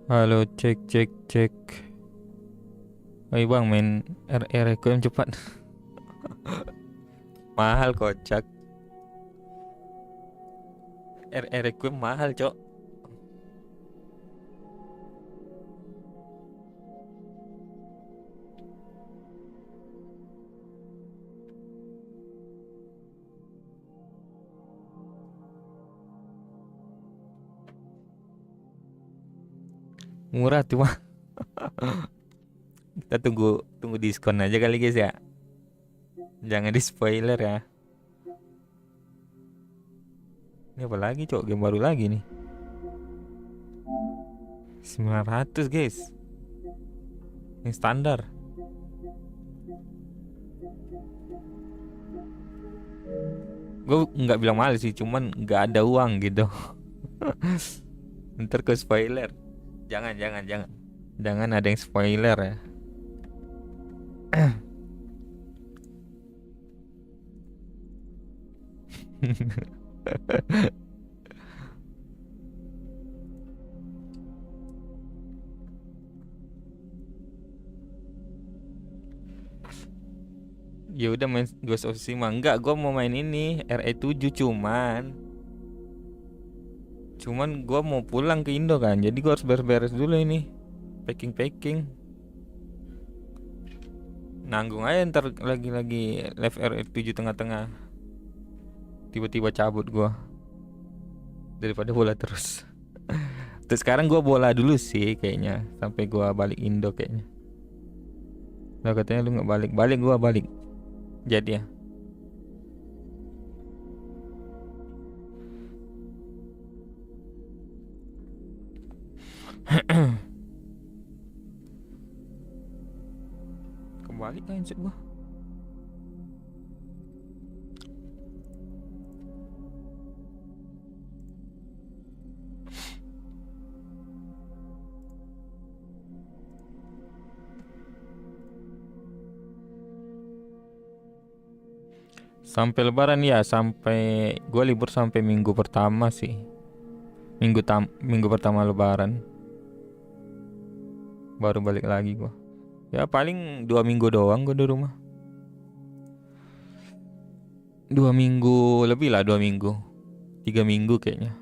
Halo, cek cek cek. Oi bang, main RR aku yang cepat. Mahal kocak. RR aku yang mahal cok. Murah tuh mah. Kita tunggu tunggu diskon aja kali guys ya. Jangan di spoiler ya. Ini apa lagi cok? Game baru lagi nih. 900 guys. Yang standar. Gue nggak bilang mahal sih, cuman nggak ada uang gitu. Ntar ke spoiler. Jangan jangan jangan. Jangan ada yang spoiler ya. Ya udah main Ghost of Tsushima. Enggak, gua mau main ini RE7 cuman gua mau pulang ke Indo kan. Jadi gua harus beres-beres dulu ini. Packing-packing. Nanggung aja ntar lagi-lagi live RE7 tengah-tengah. Tiba-tiba cabut gua daripada bola terus. Terus sekarang gua bola dulu sih kayaknya sampai gua balik Indo kayaknya. Lah katanya lu nggak balik. Balik gua balik. Jadi ya. Kembali kan handset gua. Sampai lebaran ya, sampai gua libur sampai minggu pertama sih. Minggu pertama lebaran baru balik lagi gua. Ya paling 2 minggu doang gua di rumah. 2 minggu lebih lah, 2 minggu, 3 minggu kayaknya.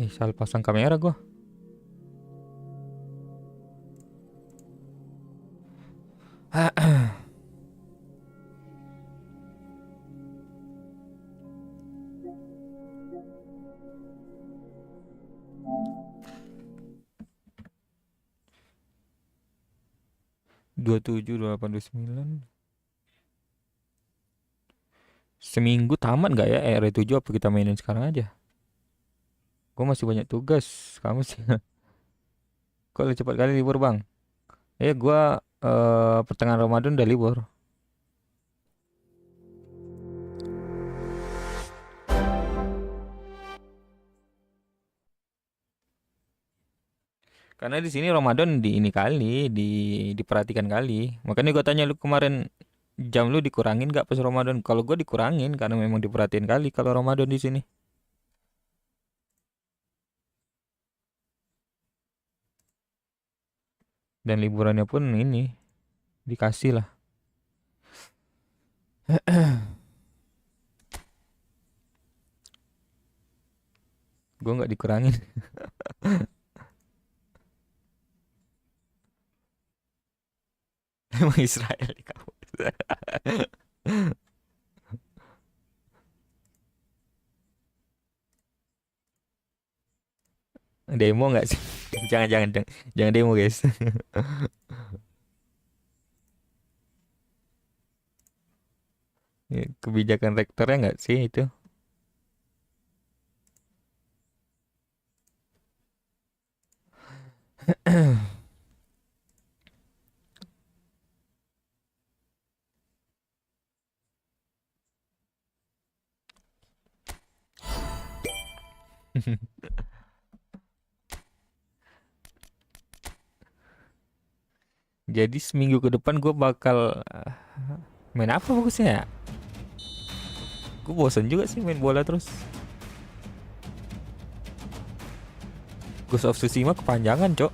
Salah pasang kamera gua. Dua 27, 28, 29. Seminggu tamat nggak ya R7? Apa kita mainin sekarang aja? Gua masih banyak tugas. Kamu sih. Kok lu cepat kali libur bang? Gua pertengahan Ramadan udah libur. Karena di sini Ramadan di ini kali, diperhatikan kali. Makanya gua tanya lu kemarin, jam lu dikurangin gak pas Ramadan? Kalau gua dikurangin karena memang diperhatiin kali kalau Ramadan di sini. Dan liburannya pun ini dikasih lah. Gua nggak dikurangin. Emang Israel di kampus. Demo nggak sih? Jangan jangan jangan, jangan demo guys. Kebijakan rektornya nggak sih itu? Jadi seminggu ke depan gue bakal main apa bagusnya ya? Gue bosen juga sih main bola terus. Ghost of Tsushima kepanjangan, Cok.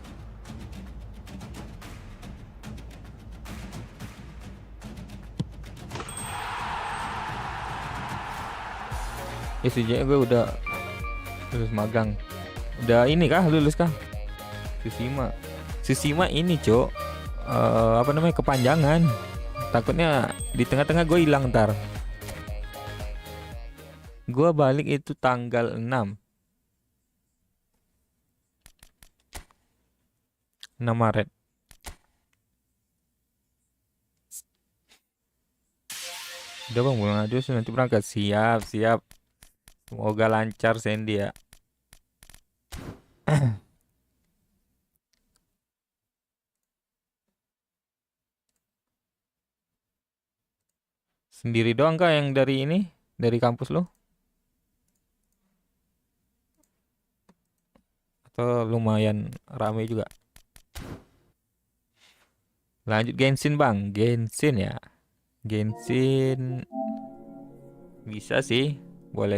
Ya sejak gue udah lulus magang. Udah ini kah lulus kah? Tsushima ini, Cok. Apa namanya, kepanjangan. Takutnya di tengah-tengah gue hilang ntar. Gue balik itu tanggal 6 Maret. Udah bang, bulan Agustus nanti berangkat. Siap. Semoga lancar Sandy ya. Sendiri doang kah yang dari ini? Dari kampus lo? Atau lumayan ramai juga? Lanjut Genshin bang. Genshin ya. Genshin bisa sih. Boleh.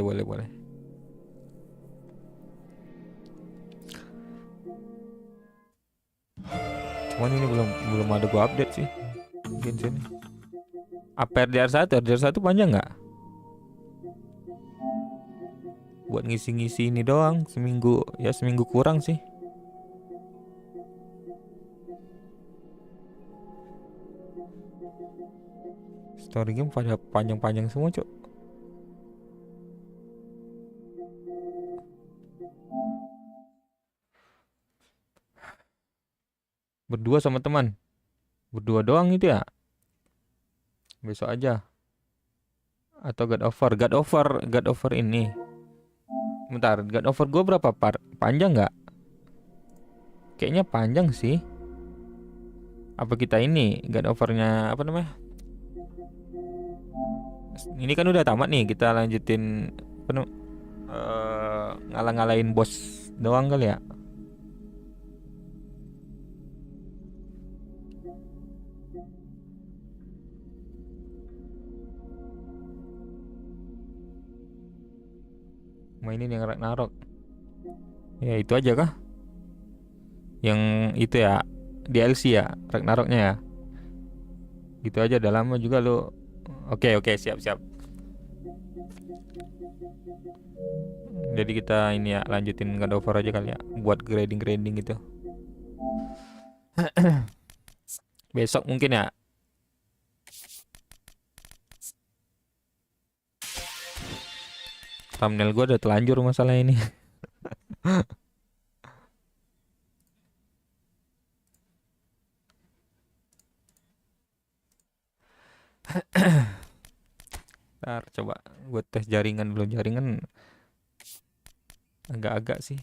Cuman ini belum ada gua update sih Genshin. Apa RDR1? RDR1 panjang nggak? Buat ngisi-ngisi ini doang seminggu kurang sih. Story game pada panjang-panjang semua, Cok. Berdua sama teman. Berdua doang itu ya. Besok aja. Atau God of War ini. Bentar, God of War gue berapa part? Panjang nggak? Kayaknya panjang sih. Apa kita ini God of War-nya apa namanya? Ini kan udah tamat nih, kita lanjutin ngalah-ngalahin bos doang kali ya. Mainin yang Ragnarok. Ya itu aja kah? Yang itu ya DLC ya, Ragnaroknya ya. Gitu aja, udah lama juga lo. Oke, siap. Jadi kita ini ya lanjutin God of War aja kali ya, buat grading gitu. Besok mungkin ya. Thumbnail gue udah telanjur masalah ini. Ntar coba gue tes jaringan dulu. Jaringan agak-agak sih.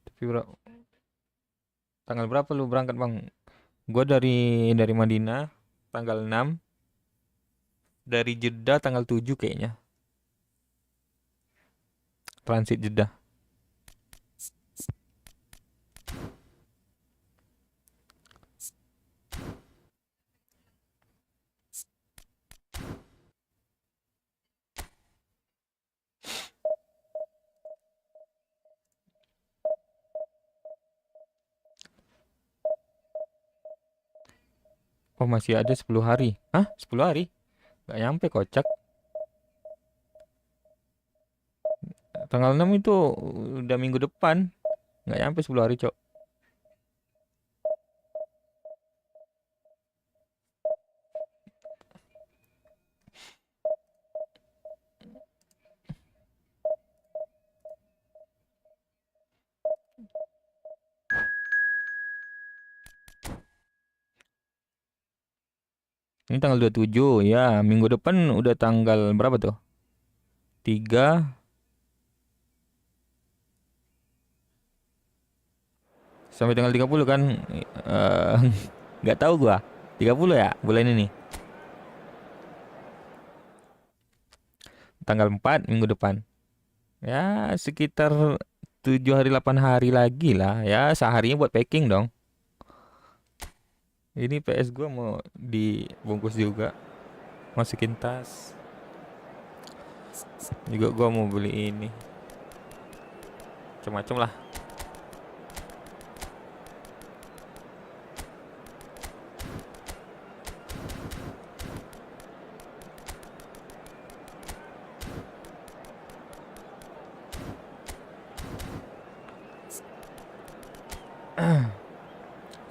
Tapi tanggal berapa lu berangkat bang? Gue dari Madinah tanggal 6. Dari Jeddah tanggal 7 kayaknya. Transit Jeddah. Oh masih ada 10 hari. Hah? 10 hari? Gak nyampe, kocak. Tanggal 6 itu udah minggu depan. Gak nyampe 10 hari, Cok. Ini tanggal 27 ya. Minggu depan udah tanggal berapa tuh? 3 sampai tanggal 30 kan. Nggak tahu gua. 30 ya bulan ini. Tanggal 4 minggu depan. Ya sekitar 7 hari 8 hari lagi lah. Ya seharinya buat packing dong. Ini PS gua mau dibungkus juga. masukin tas. Juga gua mau beli ini, macam-macam lah.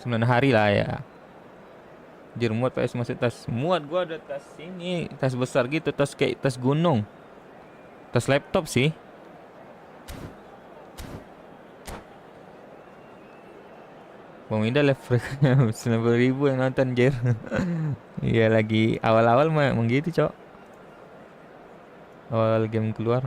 Sembilan hari lah ya. Anjir, muat PS masuk tas. Muat, gua ada tas ini, tas besar gitu, tas kayak tas gunung. Tas laptop sih. Bang Ida live 90.000 yang nonton, anjir. Iya, lagi awal-awal mah emang gitu, Cok. Awal game keluar.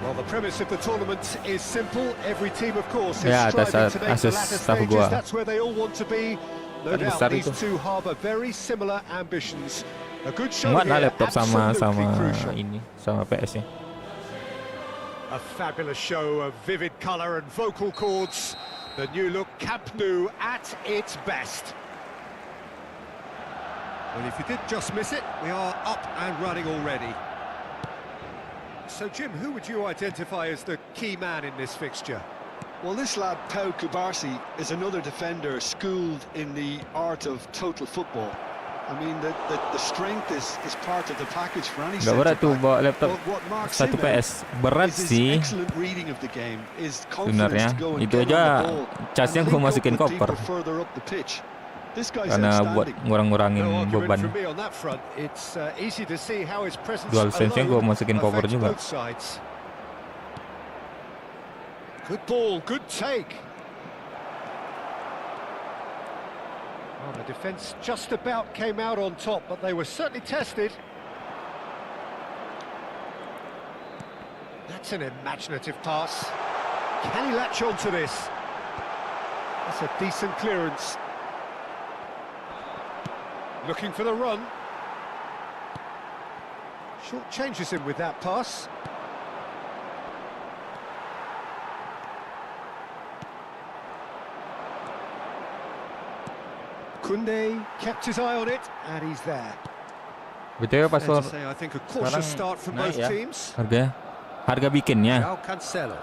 Well, the premise of the tournament is simple. Every team, of course, is Ya, tas striving to make the Asus latter staff stages. gua. That's where they all want to be. No Kan doubt besar these itu. two harbour very similar ambitions. A good show Muat lah here, laptop sama absolutely crucial. ini, sama PS-nya. A fabulous show of vivid colour and vocal cords. The new look Camp Nou at its best. Well, if you did just miss it, we are up and running already. So, Jim, who would you identify as the key man in this fixture? Well, this lad, Pau Kubarsi, is another defender schooled in the art of total football. I mean, the strength is part of the package for any Gak berat tuh centre-back. bawa laptop But what marks 1 him out PS. Berat is his sih excellent reading of the game, his confidence sebenarnya. to go and Itu get aja on the ball casnya and gue link up masukin with koper people further up the pitch. This guy's karena buat outstanding. ngurang-ngurangin No argument beban. from me on that front. It's easy to see how his presence Dual sense-nya gue alone masukin koper affects juga. both sides. Good ball, good take. Well, the defence just about came out on top, but they were certainly tested. That's an imaginative pass. Can he latch on to this? That's a decent clearance. Looking for the run. Short changes him with that pass. Kunde kept his eye on it, and he's there. BTW Fair password to say, I think a sekarang cautious start from naik both ya teams. harganya. Harga bikinnya. João Cancelo.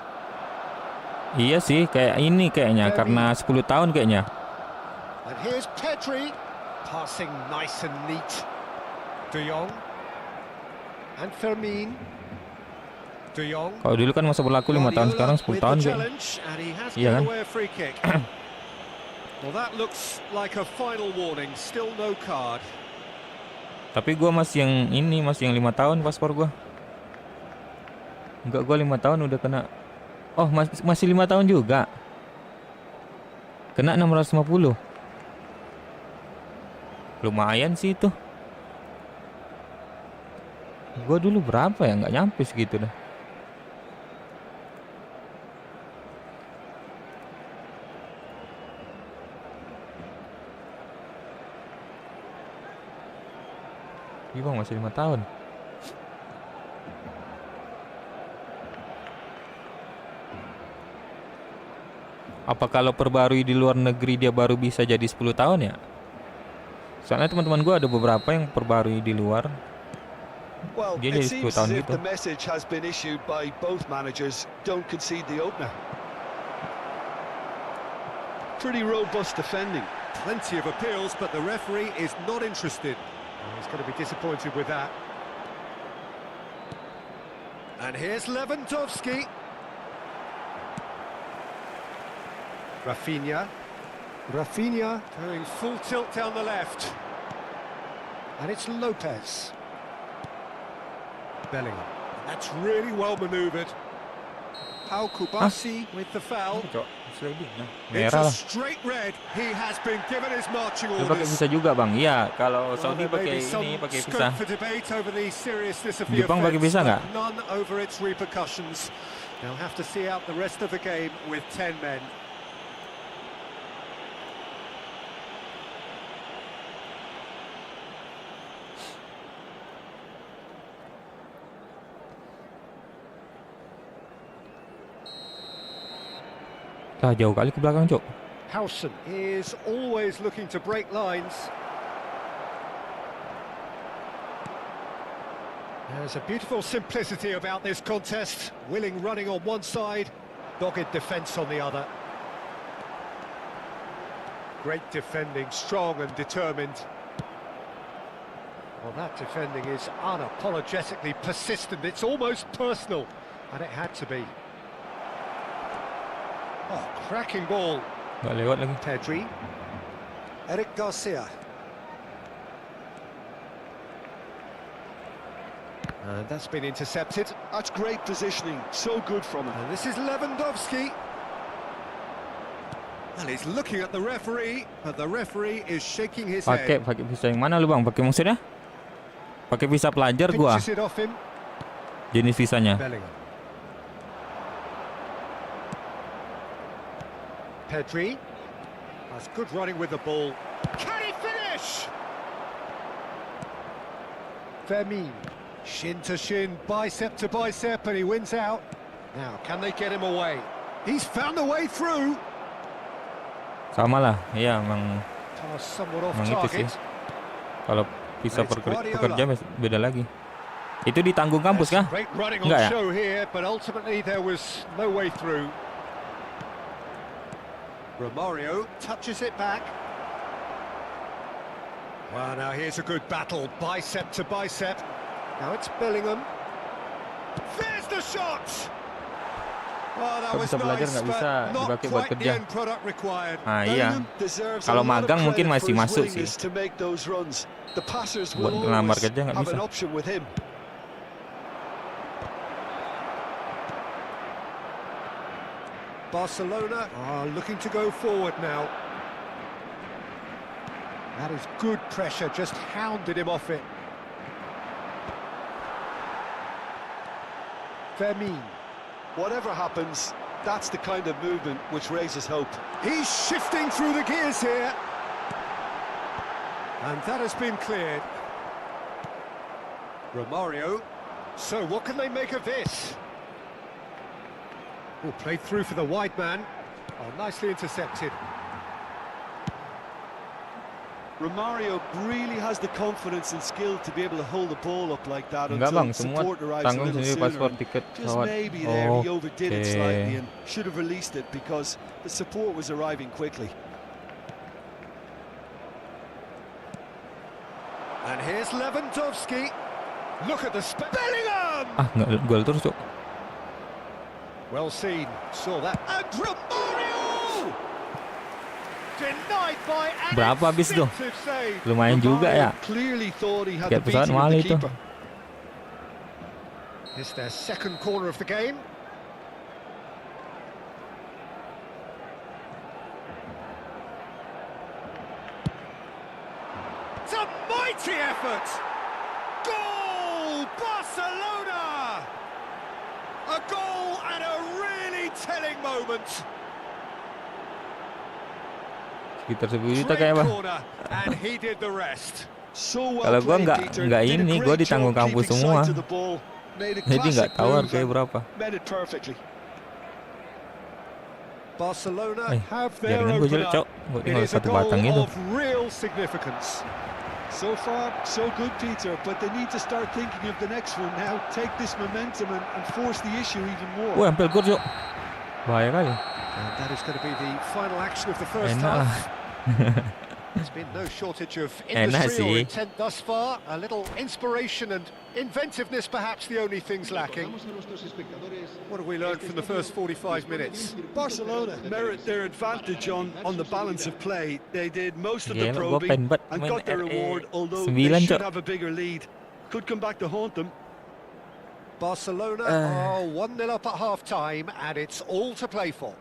Iya sih, kayak ini kayaknya karena 10 tahun kayaknya. And here's Pedri, passing nice and neat. De Jong. And Fermin. De Jong. Kalau dulu kan masa berlaku 5 tahun, sekarang 10 tahun kayaknya. Iya kan? Well, that looks like a final warning. Still no card. Tapi gua masih yang ini, masih yang 5 tahun paspor gua. Enggak, gua 5 tahun udah kena. Oh, masih 5 tahun juga. Kena 650. Lumayan sih itu. Gua dulu berapa ya? Nggak nyampe segitu dah. Iya bang, masih 5 tahun. Apa kalau perbarui di luar negeri dia baru bisa jadi 10 tahun ya? Soalnya teman-teman gue ada beberapa yang perbarui di luar. Well, Dia it jadi 10 seems tahun as if gitu. the message has been issued by both managers, don't concede the opener. Pretty robust defending. Plenty of appeals, but the referee is not interested. He's going to be disappointed with that. And here's Lewandowski. Rafinha. Rafinha going full tilt down the left. And it's Lopez. Bellingham. That's really well manoeuvred. Pau Kubarsi with the foul. It's Merah a lah. straight red. He has been given his marching Dia pakai orders. visa juga bang. Iya, kalau Well, Saudi there may pakai be some ini, pakai scope visa. for debate over the seriousness of the Jepang pakai offence, visa but nggak? none over its repercussions. They'll have to see out the rest of the game with 10 men. Lah jauh kali ke belakang, Cok. Howson is always looking to break lines. There's a beautiful simplicity about this contest. Willing running on one side, dogged defence on the other. Great defending, strong and determined. Well, that defending is unapologetically persistent. It's almost personal, and it had to be. Oh, cracking ball. Nggak lewat lagi. Pedri. Eric Garcia. And that's been intercepted. That's great positioning, so good from him. And this is Lewandowski. And he's looking at the referee, but the referee is shaking his Pakai head. visa yang mana lu, Bang? Pakai maksudnya? Pakai visa pelajar gua. Pinches it off him. Jenis visanya. Bellingham. Pedri. That's good running with the ball. Can he finish? Vermeer. Shin to shin, bicep to bicep, and he wins out. Now, can they get him away? He's found a way through. Sama lah, iya emang Pass somewhat off itu sih. target. Kalau visa It's pekerja beda lagi. Itu ditanggung kampus kah? Great running on Enggak ya? show here, but ultimately there was no way through. Romario touches it back. Well, now here's a good battle, bicep to bicep. Now it's Bellingham. There's the shot! Oh, that Kalau was bisa belajar nice, nggak but bisa not dipakai buat quite the kerja. end product required. Nah iya, Bellingham deserves kalau a lot of magang mungkin credit masih for his masuk sih. willingness to make those runs. The passers Buat will ngelamar always kerja nggak have bisa. an option with him. Barcelona are looking to go forward now. That is good pressure, just hounded him off it. Vermeer. Whatever happens, that's the kind of movement which raises hope. He's shifting through the gears here. And that has been cleared. Romario. So what can they make of this? Oh, played through for the wide man. Oh, nicely intercepted. Romario really has the confidence and skill to be able to hold the ball up like that Enggak, until Bang, semua support arrives a tanggung little sendiri sooner. paspor tiket Just pesawat. maybe there he overdid it slightly Oke. and should have released it because the support was arriving quickly. And here's Lewandowski. Look at the Bellingham! Ah, nggak gol terus, Cok. Well seen, saw that. And Romario! Denied by an Berapa habis tuh? instinctive save. Lumayan juga ya. Clearly thought he had Tiket the pesawat beating mahal of the itu. keeper. It's their second corner of the game. It's a mighty effort! Goal! Barcelona! A goal and a really telling moment. Sekitar 10 juta Great kayak, Bang. corner, and he did the rest. So well Kalau gua played, nggak Peter. nggak Did a ini, great gua job ditanggung kampus keeping semua. sight of the ball. Made a Jadi nggak classic tahu move harganya and berapa. met it perfectly. Barcelona have their Jaringan gue open jelek, Cok. up. Gue It tinggal is a satu goal batang itu. of real significance. So far, so good, Peter, but they need to start thinking of the next one now. Take this momentum and force the issue even more. Wah, hampir gol, Cok. Bahaya kali. And that is going to be the final action of the first Enak lah. half. There's been no shortage of Enak industry or sih. intent thus far. A little inspiration and inventiveness, perhaps the only things lacking. What have we learned from the first 45 minutes? Barcelona merit their advantage on the balance of play. They did most of the Gila, gua probing pengen banget and main got their RE reward, although 9, they should Cok. have a bigger lead. Could come back to haunt them. Barcelona are 1-0 up at half-time, and it's all to play for.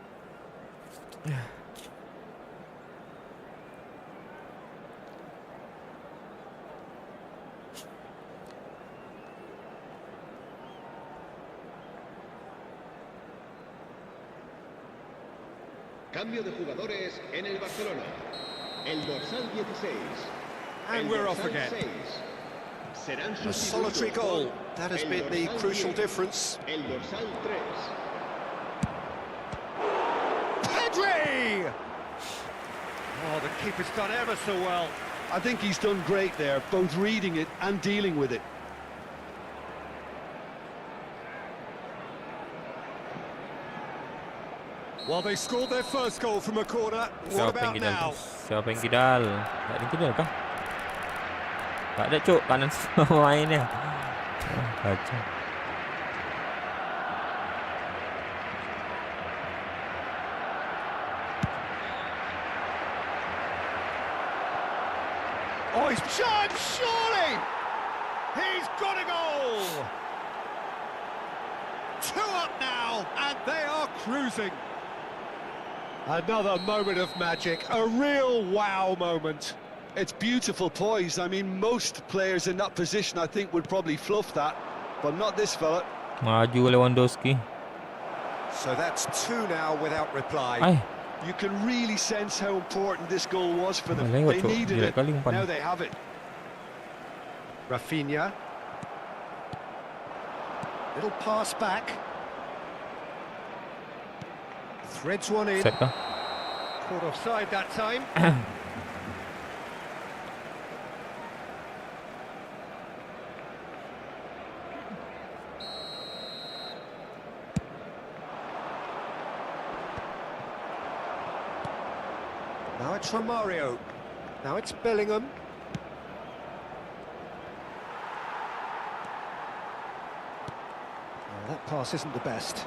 Cambio de jugadores en el Barcelona. El dorsal 16. And el we're off dorsal again. 6. Serán A solitary sustituidos goal. por That has el been the dorsal crucial 10, difference. El dorsal 3. Oh, the keeper's done ever so well. I think he's done great there, both reading it and dealing with it. Well, they scored their first goal from a corner. What Siapa yang about kidal? now? Siapa yang kidal? Tak ada kidal kah? Tak ada cuk, kanan semua mainnya. Kacau. Oh, he's charged, surely! He's got a goal! 2 up now, and they are cruising. Another moment of magic, a real wow moment. It's beautiful poise. I mean, most players in that position, I think, would probably fluff that, but not this fella. Maju Lewandowski. So that's 2 now without reply. Ay, You can really sense how important this goal was for them. Lewat, They cuk. needed Gila it. kali umpan. Now they have it. Rafinha. Little pass back. Threads one in. set kah? Caught offside that time. Now it's Romario. Now it's Bellingham. Oh, that pass isn't the best.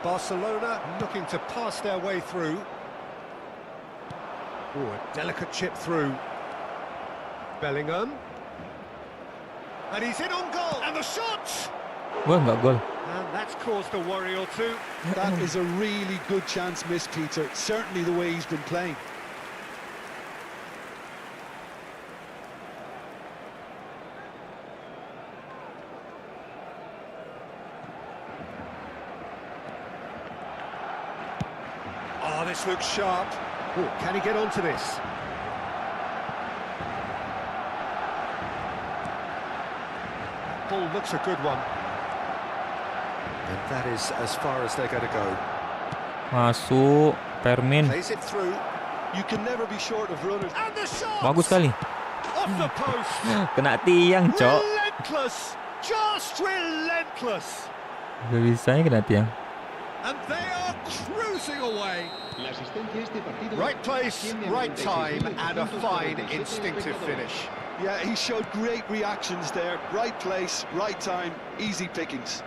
Barcelona looking to pass their way through. Oh, a delicate chip through. Bellingham. And he's in on goal. And the shot! Wah, enggak gol. And that's caused a worry or two. That is a really good chance missed, Peter. Certainly the way he's been playing. Oh, this looks sharp. Oh, can he get onto this? Ball looks a good one. And that is as far as they're going to go. Masuk, Permin. Plays it through. You can never be short of runners. And the shot! Bagus sekali. Off the post! Kena tiang, cok. Relentless! Just relentless! Gak bisa ya kena tiang. And they are cruising away. La asistencia a este partido Right place, asciende a right 96.000 time, and a puntos fine, por 36 instinctive espectadores. finish. Yeah, he showed great reactions there. Right place, right time, easy pickings.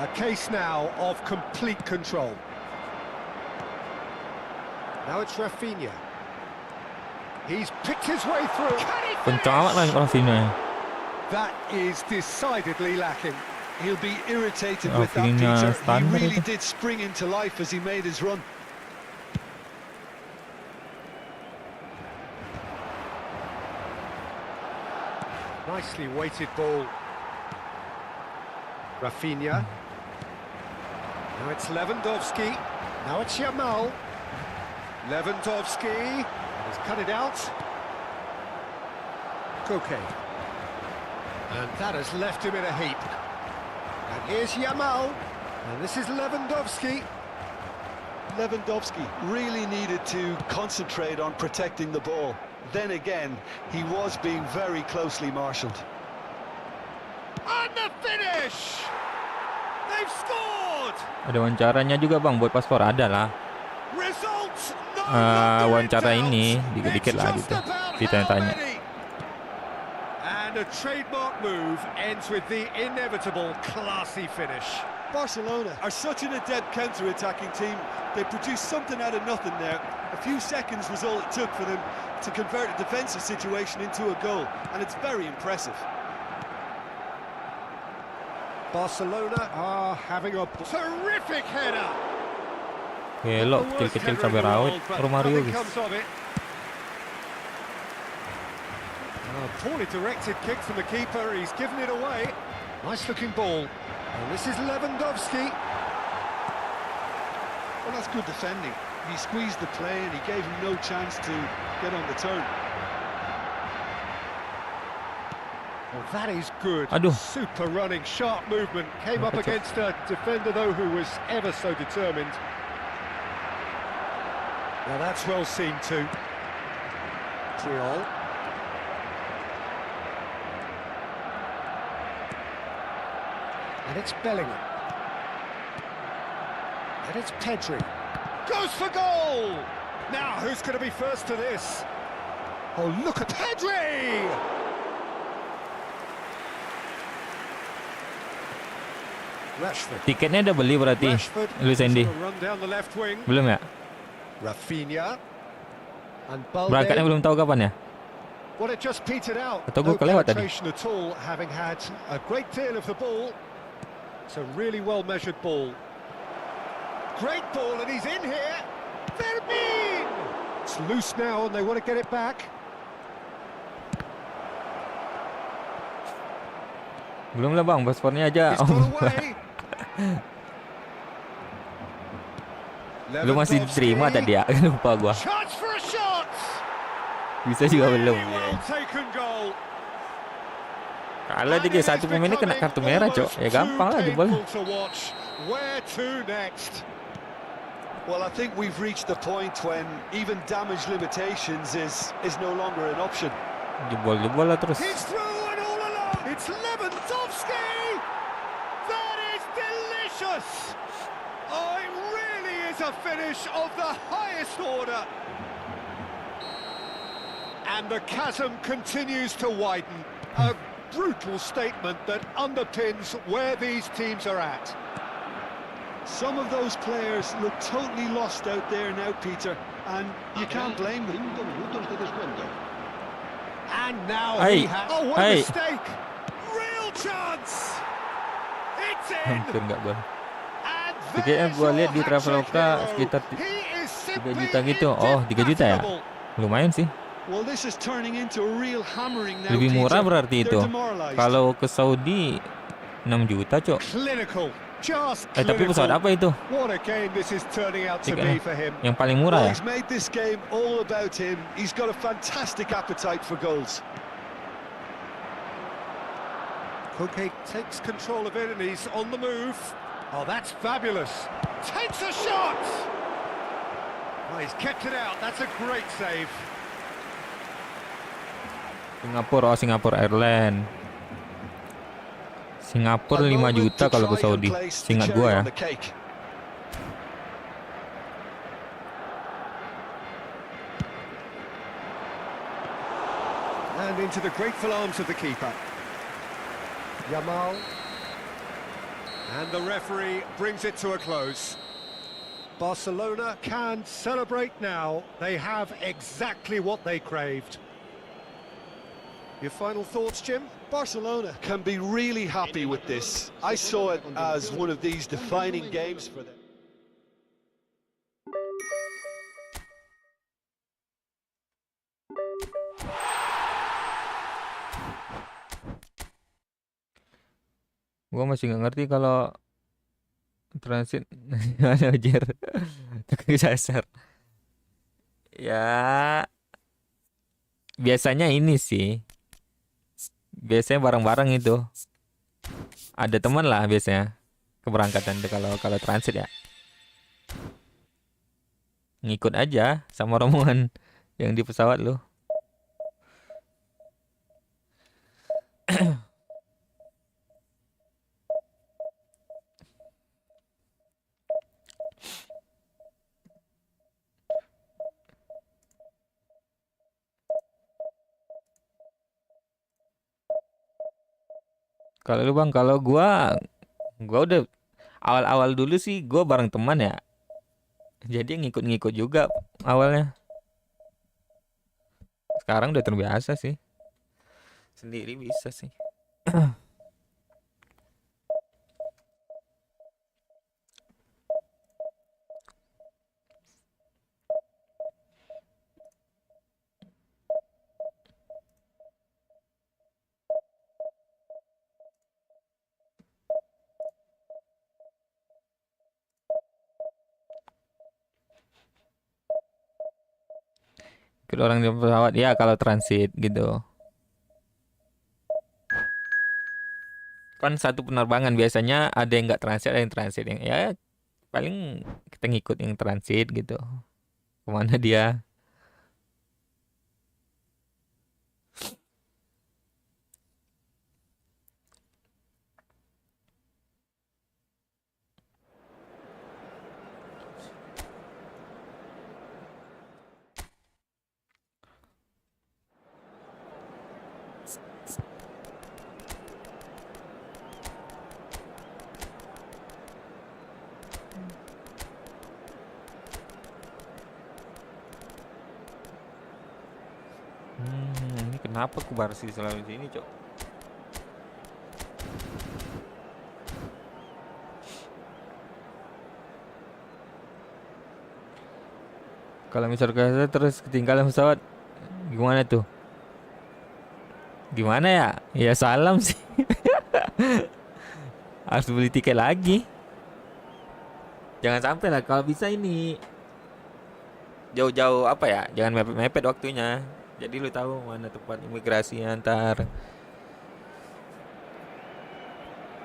A case now of complete control. Now it's Rafinha. He's picked his way through. Can he Kencang amat lah finish? Rafinha. That is decidedly lacking. He'll be irritated Oh, with that, feeling, Peter. He standard really itu. did spring into life as he made his run. Nicely weighted ball. Rafinha. Now it's Lewandowski. Now it's Yamal. Lewandowski. He's cut it out. Koke. And that has left him in a heap. And here's Yamal. And this is Lewandowski. Lewandowski really needed to concentrate on protecting the ball. Then again, he was being very closely marshalled. And the finish! They've scored! Ada wawancaranya juga bang buat paspor, ada lah. Results no longer in Wawancara doubt. ini dikit-dikit It's lah just gitu. about Ditanya-tanya. how many. And a trademark move ends with the inevitable classy finish. Barcelona are such an adept counter-attacking team. They produced something out of nothing there. A few seconds was all it took for them to convert a defensive situation into a goal, and it's very impressive. Barcelona are having a terrific header. Elok, The worst kecil-kecil header in cabai the rawit. world, but Romario nothing guys. comes of it. Poorly directed kick from the keeper, he's given it away. Nice looking ball. And this is Lewandowski. Well, that's good defending. He squeezed the play and he gave him no chance to get on the turn. Oh, Well, that is good. Aduh. Super running, sharp movement. Came up against a defender, though, who was ever so determined. Now that's well seen too. Triol. And it's Bellingham. And it's Pedri. Goes for goal! Now, who's going to be first to this? Oh, look at Pedri! Rashford. Tiketnya udah beli berarti. Rashford Lu Sandy. run down the left wing. Belum ya? Rafinha. And Berangkatnya Balde. belum tahu kapan ya? Well, it just petered out. Atau No gua kelewat tadi. penetration at all, having had a great deal of the ball. It's a really well-measured ball. Great ball, and he's in here. Verbin! It's loose now, and they want to get it back. Belum lah bang, paspornya aja. He's got away. Lu masih diterima tadi ya? Lupa gua. Chance for a shot. Bisa juga belum. Really well taken goal. Kalau dia satu pemainnya kena kartu merah, Cok. Ya gampang lah jebol. Where to next? Well, I think we've reached the point when even damage limitations is no longer an option. Jebol lah terus. He's through and all alone. It's Lewandowski. That is delicious. Oh, it really is a finish of the highest order. And the chasm continues to widen. A brutal statement that underpins where these teams are at. Some of those players look totally lost out there now, Peter, and you can't blame them. 5 minutos de descuento. And now Hey, he has... Oh, what hey. a mistake! Real chance! It's in! Hampir nggak gol. And Tiketnya there's gua your lihat di hat-trick Traveloka hero. sekitar He is 3 simply juta gitu. Oh, 3 juta ya? indefatigable. Lumayan sih. Well, this is turning into a real hammering now, Lebih murah Peter. berarti itu. They're demoralised. Kalau ke Saudi 6 juta, Cok. Clinical. Just Tapi pesawat clinical. apa itu? What a game this is turning out to Tiketnya. be for him. Yang paling Well, murah ya? he's made this game all about him. He's got a fantastic appetite for goals. Koke takes control of it and he's on the move. Oh, that's fabulous. Takes a shot! Oh, he's kept it out. That's a great save. Singapura Airline. Singapura 5 juta kalau ke Saudi. Seingat gua ya. And into the grateful arms of the keeper. Yamal. And the referee brings it to a close. Barcelona can celebrate now. They have exactly what they craved. Your final thoughts, Jim? Barcelona can be really happy with this. I saw it as one of these defining games for them. Gua masih nggak ngerti kalau transit ada ujar tukang sasar. Ya, biasanya ini sih. Biasanya bareng-bareng itu. Ada teman lah biasanya keberangkatan itu kalau transit ya. Ngikut aja sama rombongan yang di pesawat lu. Kalau lu bang, kalau gua udah awal-awal dulu sih gua bareng teman ya. Jadi ngikut-ngikut juga awalnya. Sekarang udah terbiasa sih. Sendiri bisa sih. Ikut orang di pesawat ya kalau transit gitu. kan satu penerbangan biasanya ada yang nggak transit, ada yang transit, yang ya paling kita ngikut yang transit gitu, kemana dia. Ini kenapa Kubarsi selalu di sini, Cok? Kalau misalnya terus ketinggalan pesawat, gimana tuh? Gimana ya? Ya salam sih. Harus beli tiket lagi. Jangan sampai lah, kalau bisa ini jauh-jauh apa ya? Jangan mepet-mepet waktunya. Jadi lu tahu mana tempat imigrasi antar.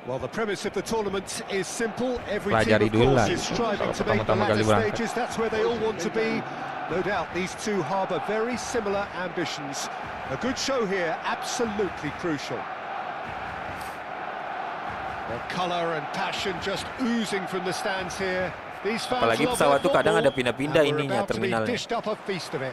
Well, the premise of the tournament is simple. Every team, Pelajari of dulu course, lah. is striving to make the Pertama-tama kali latter berangkat. stages. That's where they all want to be. No doubt, these two harbour very similar ambitions. A good show here, absolutely crucial. The colour and passion just oozing from the stands here. These fans Apalagi love pesawat their tuh kadang ada football, pindah-pindah and we're ininya, about to be terminalnya. dished up a feast of it.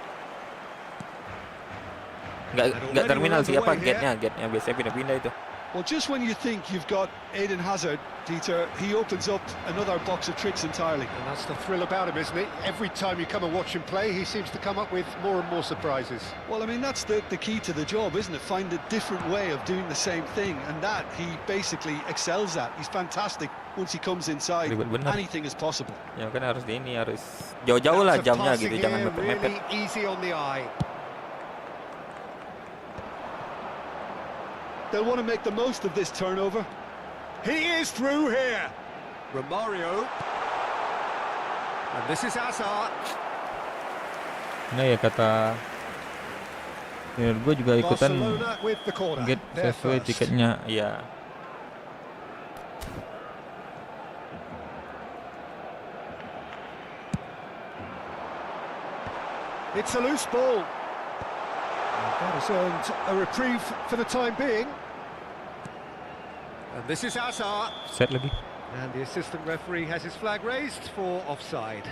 Nggak terminal sih, apa gate-nya biasanya pindah-pindah itu. Well, just when you think you've got Eden Hazard, Dieter, he opens up another box of tricks entirely. And that's the thrill about him, isn't it? Every time you come and watch him play, he seems to come up with more and more surprises. Well, I mean, that's the key to the job, isn't it? Find a different way of doing the same thing, and that he basically excels at. He's fantastic once he comes inside. Ribet bener. Anything is possible. Ya kan harus di ini, harus jauh-jauh lah Lots of jamnya passing gitu, jangan here, mepet-mepet. really easy on the eye. They'll want to make the most of this turnover. He is through here. Romario. And this is Hazard. Nah ya kata ya, gue juga ikutan Barcelona with the corner. get They're sesuai first. tiketnya ya. It's a loose ball. And that has earned a reprieve for the time being. And this is Hazard. Set lagi. And the assistant referee has his flag raised for offside.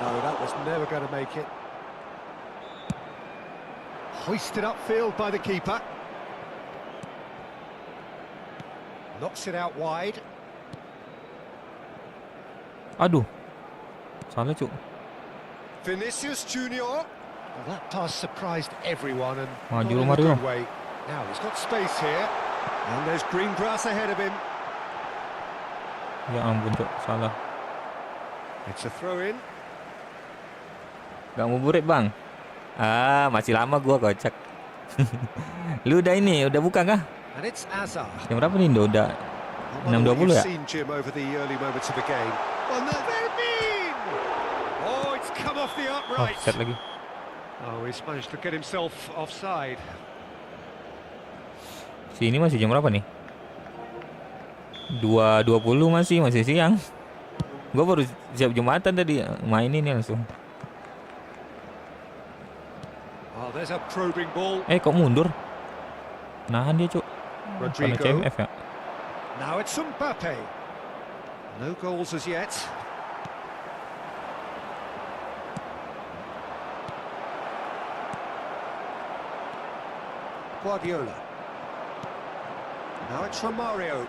No, that was never going to make it. Hoisted upfield by the keeper. Knocks it out wide. Aduh. Salah, Cuk. Vinicius Junior. Well, that pass surprised everyone and Maju not in a Mario. good way. Now he's got space here. And there's green grass ahead of him. Ya ampun, Cuk. Salah. It's a throw-in. Gak mau buret, Bang. Ah, masih lama gua kocak. Lu udah ini, udah buka kah? And it's Hazard. Jam berapa nih, Indo? Udah I wonder what 6.20 ya? you've seen, Jim, over the early moments of the game. Well, no, Oh, it's come off the Oh, upright. set lagi. Oh, he's managed to get himself offside. Sini masih jam berapa nih? 2.20 masih siang. Gua baru siap Jumatan tadi, main ini langsung. Oh, there's a probing ball. Kok mundur? Nahan dia, Cuk. Karena Rodrigo. CMF ya. Now it's Mbappe. No goals as yet. Guardiola. Now it's Romario.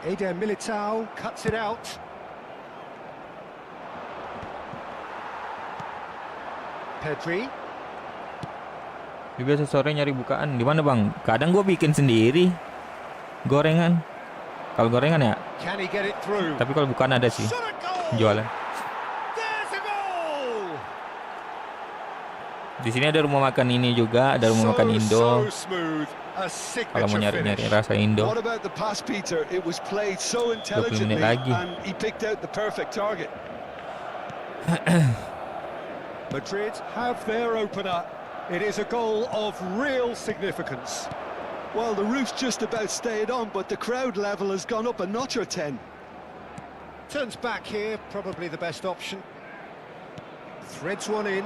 Eder Militao cuts it out. Pedri. Dia biasa sore nyari bukaan di mana, Bang? Kadang gua bikin sendiri. Gorengan. Kalau gorengan ya, Can he get it through? tapi kalau bukan ada sih Shot at goal! jualan. There's a goal! Di sini ada rumah makan ini juga, ada rumah makan Indo. Kalau mau nyari-nyari rasa Indo. What about the pass, Peter? It was played so 20 intelligently menit lagi. and he picked out the perfect target. Madrid have their opener. It is a goal of real significance. Well, the roof's just about stayed on, but the crowd level has gone up a notch or 10. Turns back here, probably the best option. Threads one in.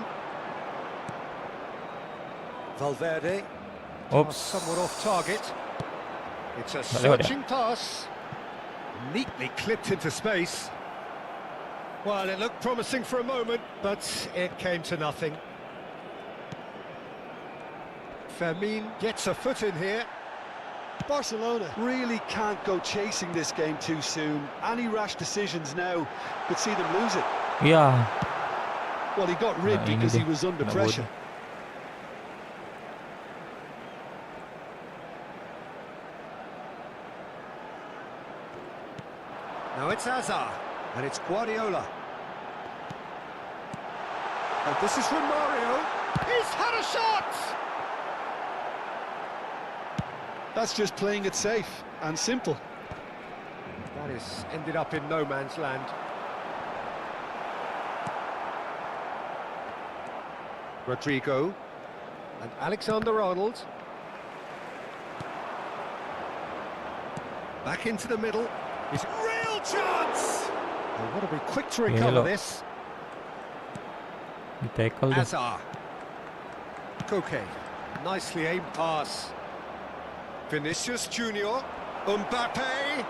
Valverde. Oops. Somewhat off target. It's a lewat ya? searching pass. Neatly clipped into space. Well, it looked promising for a moment, but it came to nothing. Fermin gets a foot in here. Barcelona really can't go chasing this game too soon. Any rash decisions now could see them lose it. Iya. Well, he got rid Nah, ini because he dia. was under Kena pressure. Now it's Hazard, and it's Guardiola. And this is Romario. He's had a shot! That's just playing it safe and simple. That is ended up in no man's land. Rodrigo and Alexander-Arnold. Back into the middle. It's a real chance! They want to be quick to recover Hello. this. Di tackle dia. Hazard. Koke. Nicely aimed pass. Vinicius Junior. Mbappe.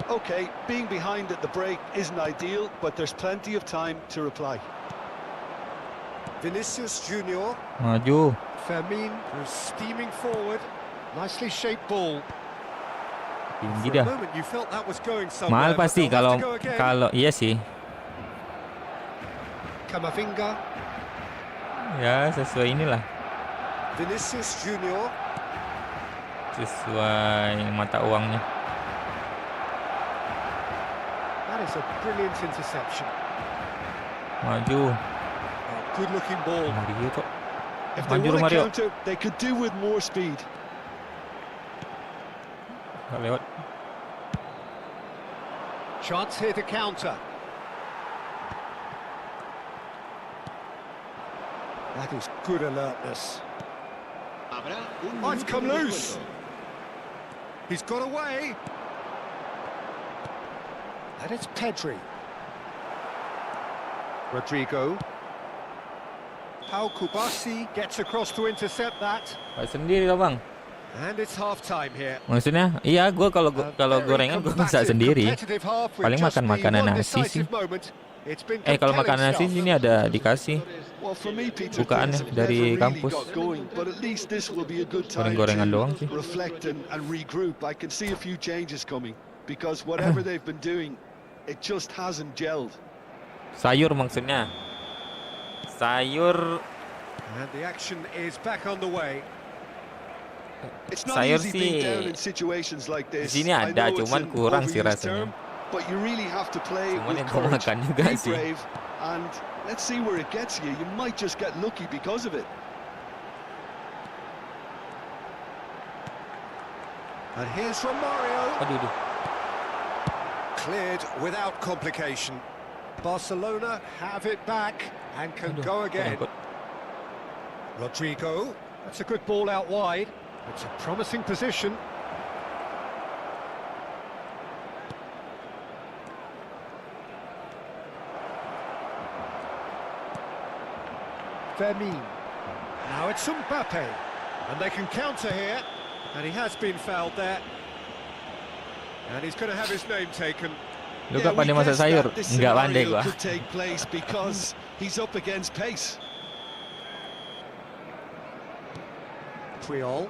Okay, being behind at the break isn't ideal, but there's plenty of time to reply. Vinicius Junior. Maju. Fermin was steaming forward. Nicely shaped ball. Tinggi For a dah. moment you felt that was going somewhere. Mahal but pasti they'll have kalau to go again. kalau iya sih. Camavinga. Ya, sesuai inilah. Vinicius Junior. Sesuai mata uangnya. That is a brilliant interception. Maju. Good looking ball. Mario kok. If they Maju want to Mario. counter, they could do with more speed. Nggak lewat. Chance here to counter. That is good alertness. Habrá un Oh, it's minuto come de loose. descuento. He's got away. And it's Pedri. Rodrigo. Pau Kubasi gets across to intercept that. Pak sendiri lah bang. And it's half-time here. Maksudnya, iya gue kalau A very gorengan gue masak combative, sendiri. competitive half with Paling just makan the makanan one nasi sih. decisive moment. It's been Kalau compelling makan nasi stuff. ini ada dikasih. Well, for me, Peter, Bukaannya things have dari never really kampus. got going, but at least this will be a good time Goreng-gorengan doang to sih. reflect and regroup. I can see a few changes coming because whatever they've been doing, it just hasn't gelled. Sayur maksudnya. Sayur And the action is back on the way. It's not sayur easy being sih down in situations like di this. sini I ada, know it's cuman an kurang sih overused rasanya. term, but you really have to play Cuman with yang gue courage. makan juga Be sih. brave, and let's see where it gets you. You might just get lucky because of it. And here's Romario. Aduh. Cleared without complication. Barcelona have it back and can go again. Rodrigo. That's a good ball out wide. It's a promising position. Fermin. Now it's Mbappe. And they can counter here. And he has been fouled there. And he's going to have his name taken. Lu gak pandai masak sayur? This Nggak pandai scenario gua. could take place because he's up against pace. Puyol.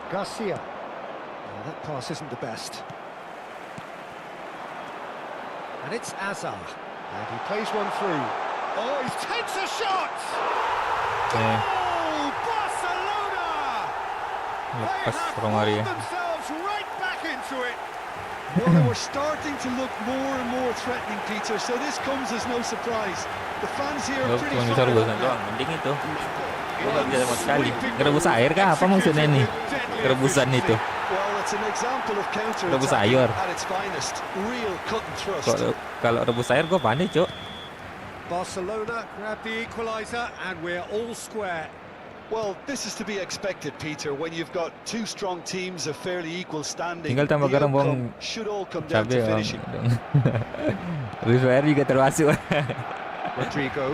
Garcia. Oh, that pass isn't the best. And it's Hazard. And he plays one through. Oh, he takes a shot! Eh, Oh, Barcelona! They lepas have Romario. pulled themselves right back into it. Well, they were starting to look more and more threatening, Peter, so this comes as no surprise. The fans here are Lo pretty cuma bisa fired up rebusan now. doang, mending itu. Gue nggak bisa sama sekali. Ngerebus air kah? Apa maksudnya nih? Rebusan itu. Well, it's an example of Rebus counter-attacking air. at its finest. Real cut and thrust. Kalau rebus air gue panik, Cuk. Barcelona grab the equaliser and we're all square. Well, this is to be expected, Peter, when you've got two strong teams of fairly equal standing. Tinggal tambah The garam, outcome Bang. should all come down Cabe to Bang. finishing. Rebus air juga termasuk. Rodrigo.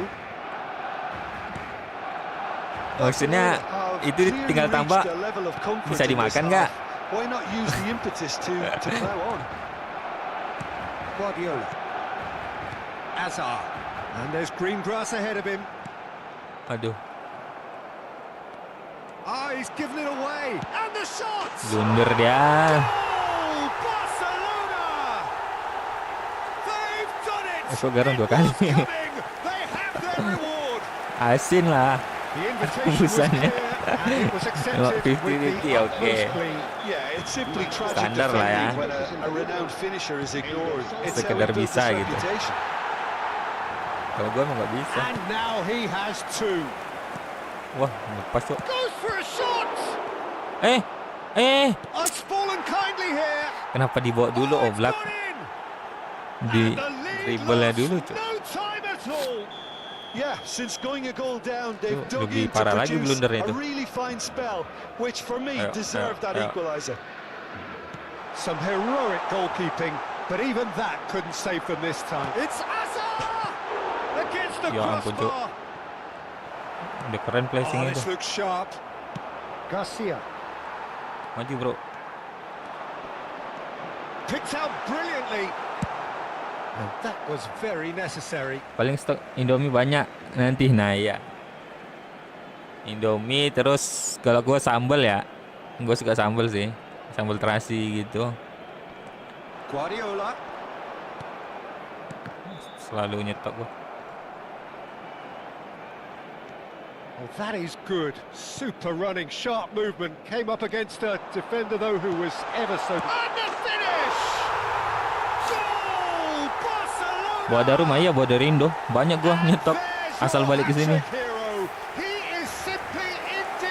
Maksudnya itu tinggal tambah bisa dimakan nggak? Why not use the impetus to plow on? Guardiola. Azar. And there's green grass ahead of him. Aduh, Ah, he's given it away. And the shot! blunder dia. Oh, Barcelona! They've done it! Kok garam 2 kali? Coming! They have their reward! Asin lah. The invitation was Busannya. clear and it was accepted Tengok with the 50-50, oke. utmost glee. Yeah, it's simply tragic Standar lah ya. defending when a renowned finisher is ignored. It's how Sekedar he built bisa his gitu. reputation. Kalau gue emang nggak bisa. And now he has two. Wah, lepas, Cuk. Goes for a shot! Eh. It's fallen kindly here. Kenapa dibawa dulu Oh, it's Oblak? gone in. Di And the lead dribble-nya lost dulu, Cuk. no time at all. Yeah, since going a goal down, they've Itu dug lebih in to parah lagi produce blundernya a itu. really fine spell, which for me Ayo, deserved that ayo. equaliser. Some heroic goalkeeping, but even that couldn't save them this time. It's Azar against the Ya ampun, Cuk. crossbar. Udah keren Oh, placing this itu. looks sharp. Garcia Maju, bro. picked out brilliantly. And that was very necessary. Paling stok Indomie banyak nanti. Nah ya, Indomie terus kalau gue sambal ya, gue suka sambal sih, sambal terasi gitu, Guardiola. selalu nyetok gue. Oh, that is good. Super running, sharp movement. Came up against a defender, though, who was ever so... And the finish! Goal! Barcelona! Buat dari rumah ya, buat dari Indo banyak gue nyetok asal balik ke sini.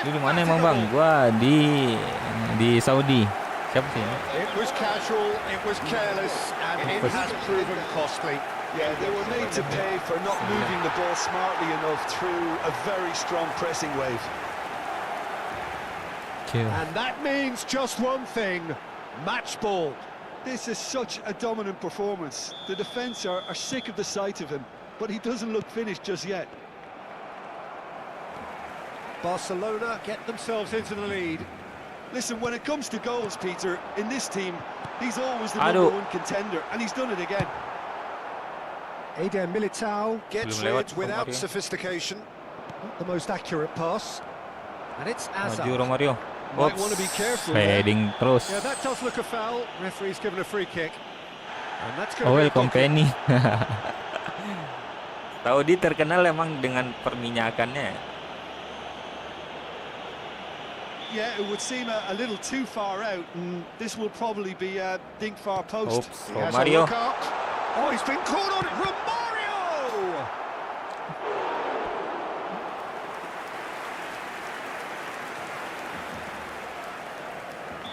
Lu di mana emang bang? Gua di Saudi. Siapa sih? It was casual, it was careless, and it has proven costly. Yeah, they were made to pay for not moving the ball smartly enough through a very strong pressing wave. And that means just one thing, match ball. This is such a dominant performance. The defence are sick of the sight of him, but he doesn't look finished just yet. Barcelona get themselves into the lead. Listen, when it comes to goals, Peter, in this team, he's always the Aduh. #1 contender, and he's done it again. Eden Militao gets Belum lewat, it without Romario. sophistication. Not the most accurate pass. And it's Azar. Maju Romario. Might wanna be careful there. Heading terus. Yeah, that does look a foul. Referee's given a free kick. And that's going Oh, to be a welcome goal kick. Penny. Saudi terkenal emang dengan perminyakannya. Yeah, it would seem a little too far out, and this will probably be a dink far post. Oops, He has a Romario. look up. Oh, he's been caught on it. Romario!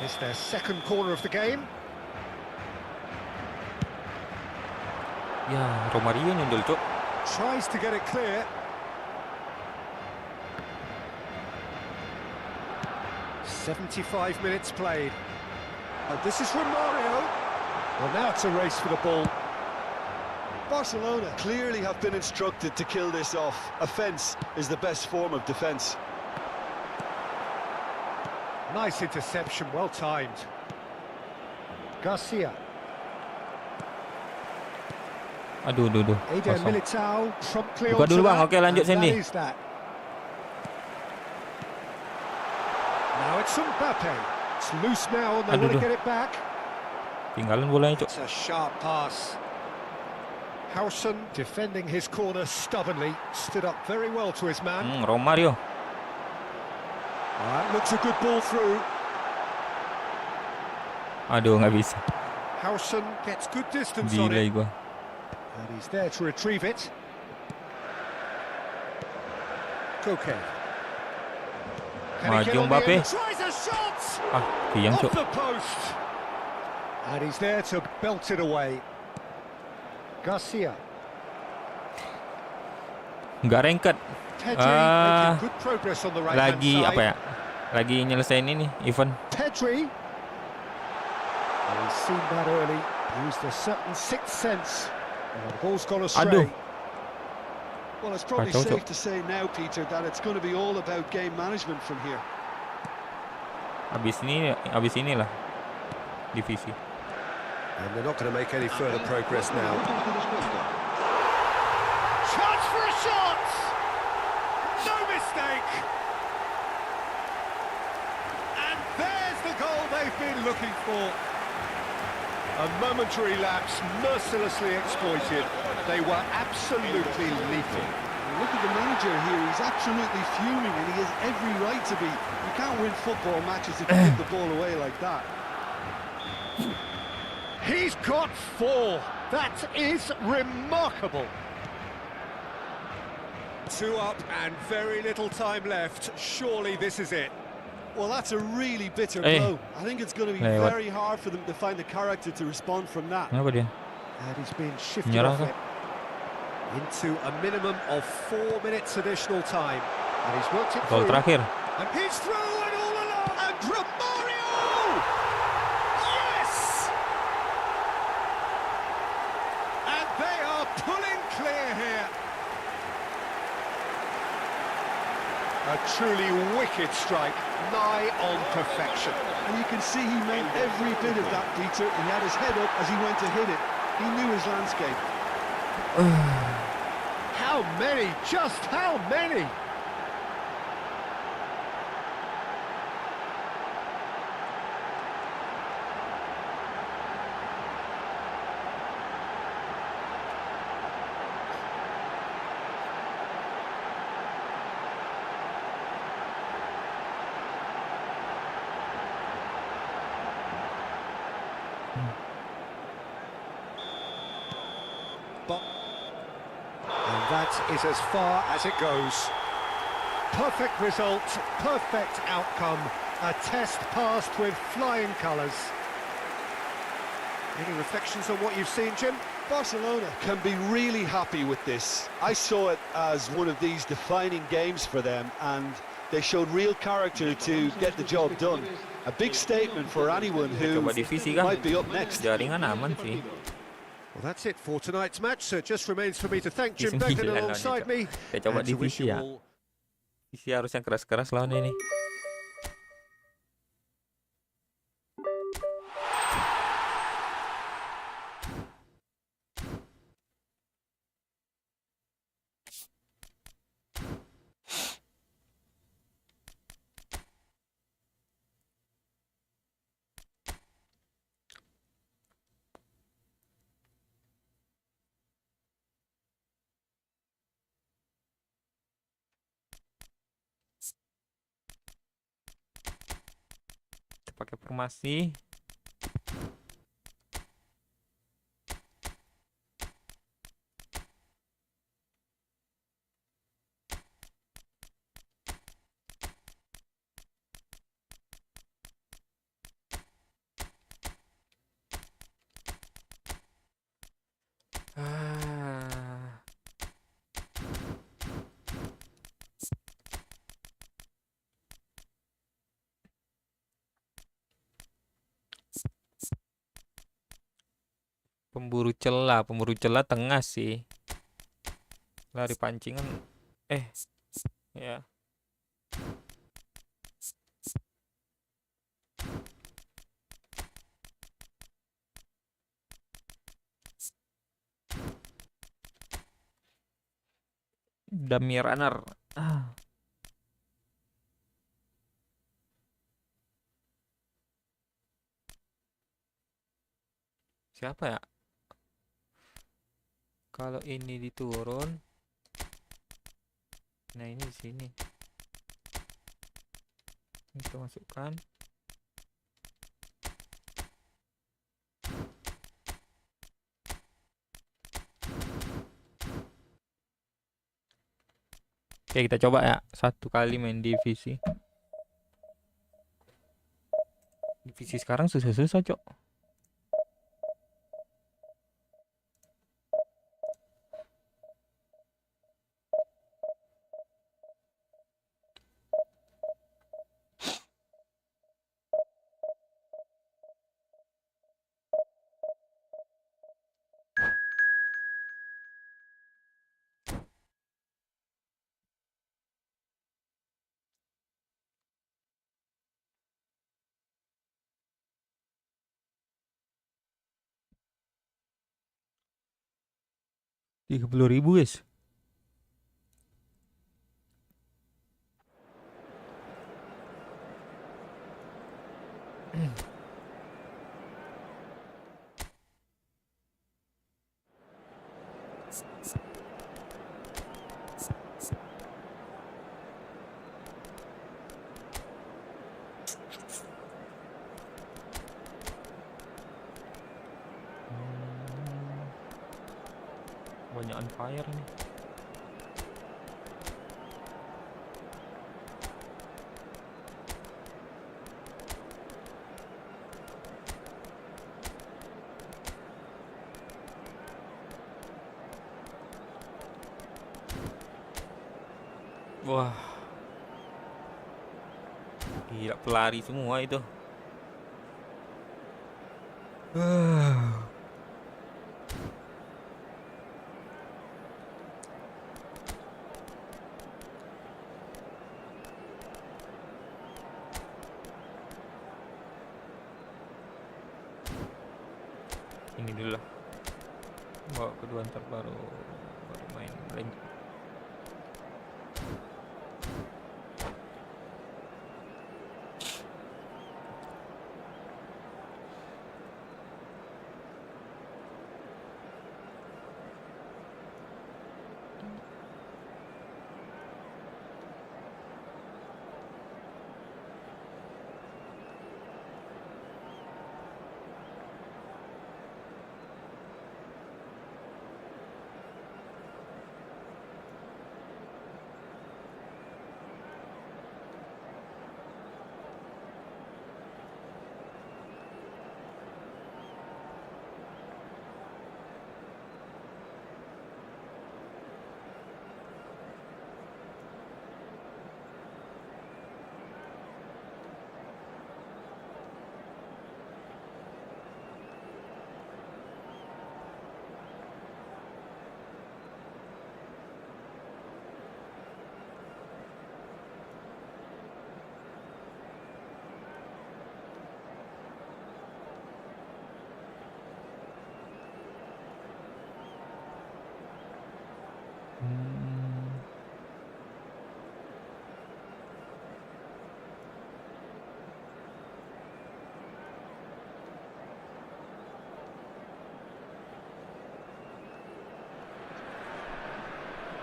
It's their second corner of the game. Ya, Romario nyundul, Cuk. Tries to get it clear. "75 minutes played. And this is Romario. Well, now it's a race for the ball. Barcelona clearly have been instructed to kill this off. Offence is the best form of defence. Nice interception, well timed. Garcia. Aduh. Eden Kosong. Militao promptly Buka onto dulu, Bang. that, Oke, lanjut and sini. that is that. Now it's Mbappe. It's loose now, and they want to Aduh. get it back. Tinggalin bolanya, Cuk. It's a sharp pass. Howson defending his corner stubbornly, stood up very well to his man. Romario. That looks a good ball through. Aduh, nggak bisa. Howson gets good distance on Delay it, gua. and he's there to retrieve it. Koke. Can he get Maju on the Mbappe. end? Tries a shot! Ah, tiang Off cuk. the post! And he's there to belt it away. Garcia. Nggak rengket. Pedri Ah, making good progress on the right-hand Lagi side. apa ya? Lagi nyelesain ini event. Pedri. Well, he's seen that early. Used a certain sixth sense. And the ball's gone astray. Aduh. Well, it's probably Kacau, safe Cuk. to say now, Peter, that it's going to be all about game management from here. Abis inilah divisi. And they're not going to make any further progress now. Chance for a shot! No mistake! And there's the goal they've been looking for. A momentary lapse, mercilessly exploited. They were absolutely lethal. Look at the manager here, he's absolutely fuming and he has every right to be. You can't win football matches if you give the ball away like that. He's got 4. That is remarkable. 2 up and very little time left. Surely this is it. Well, that's a really bitter Eh. blow. I think it's going to be Lewat. very hard for them to find the character to respond from that. Kenapa dia? And he's been shifted Menyerah off kah? it into a minimum of 4 minutes additional time. And he's worked it Gol through. terakhir. And he's through and all along. And Romario! Yes! And they are pulling clear here. A truly wicked strike, nigh on perfection. And you can see he meant every bit of that, Peter. He had his head up as he went to hit it. He knew his landscape. How many? Just how many? And that is as far as it goes. Perfect result, perfect outcome, a test passed with flying colours. Any reflections on what you've seen, Jim? Barcelona can be really happy with this. I saw it as one of these defining games for them, and they showed real character to get the job done. A big statement for anyone who Coba divisi kah? might be up next. Jaringan aman sih. Well, that's it for tonight's match, so it just remains for me to thank Jim Divisi Beckton lah alongside lawannya, me. Cuk. Kita coba and to wish divisi you ya. all Divisi harus yang keras-keras lawan ini. Kita pakai formasi. Ah. Pemburu celah tengah sih. Lari pancingan. Ya. Dummy runner. Ah. Siapa ya? Kalau ini diturun. Nah, ini di sini. Ini kita masukkan. Oke, kita coba ya. 1 kali main divisi. Divisi sekarang susah-susah, Cok. $30.000, guys. Banyak on fire ini. Wah, gila, pelari semua itu. Ini dulu lah. Bawa kedua ntar baru main range.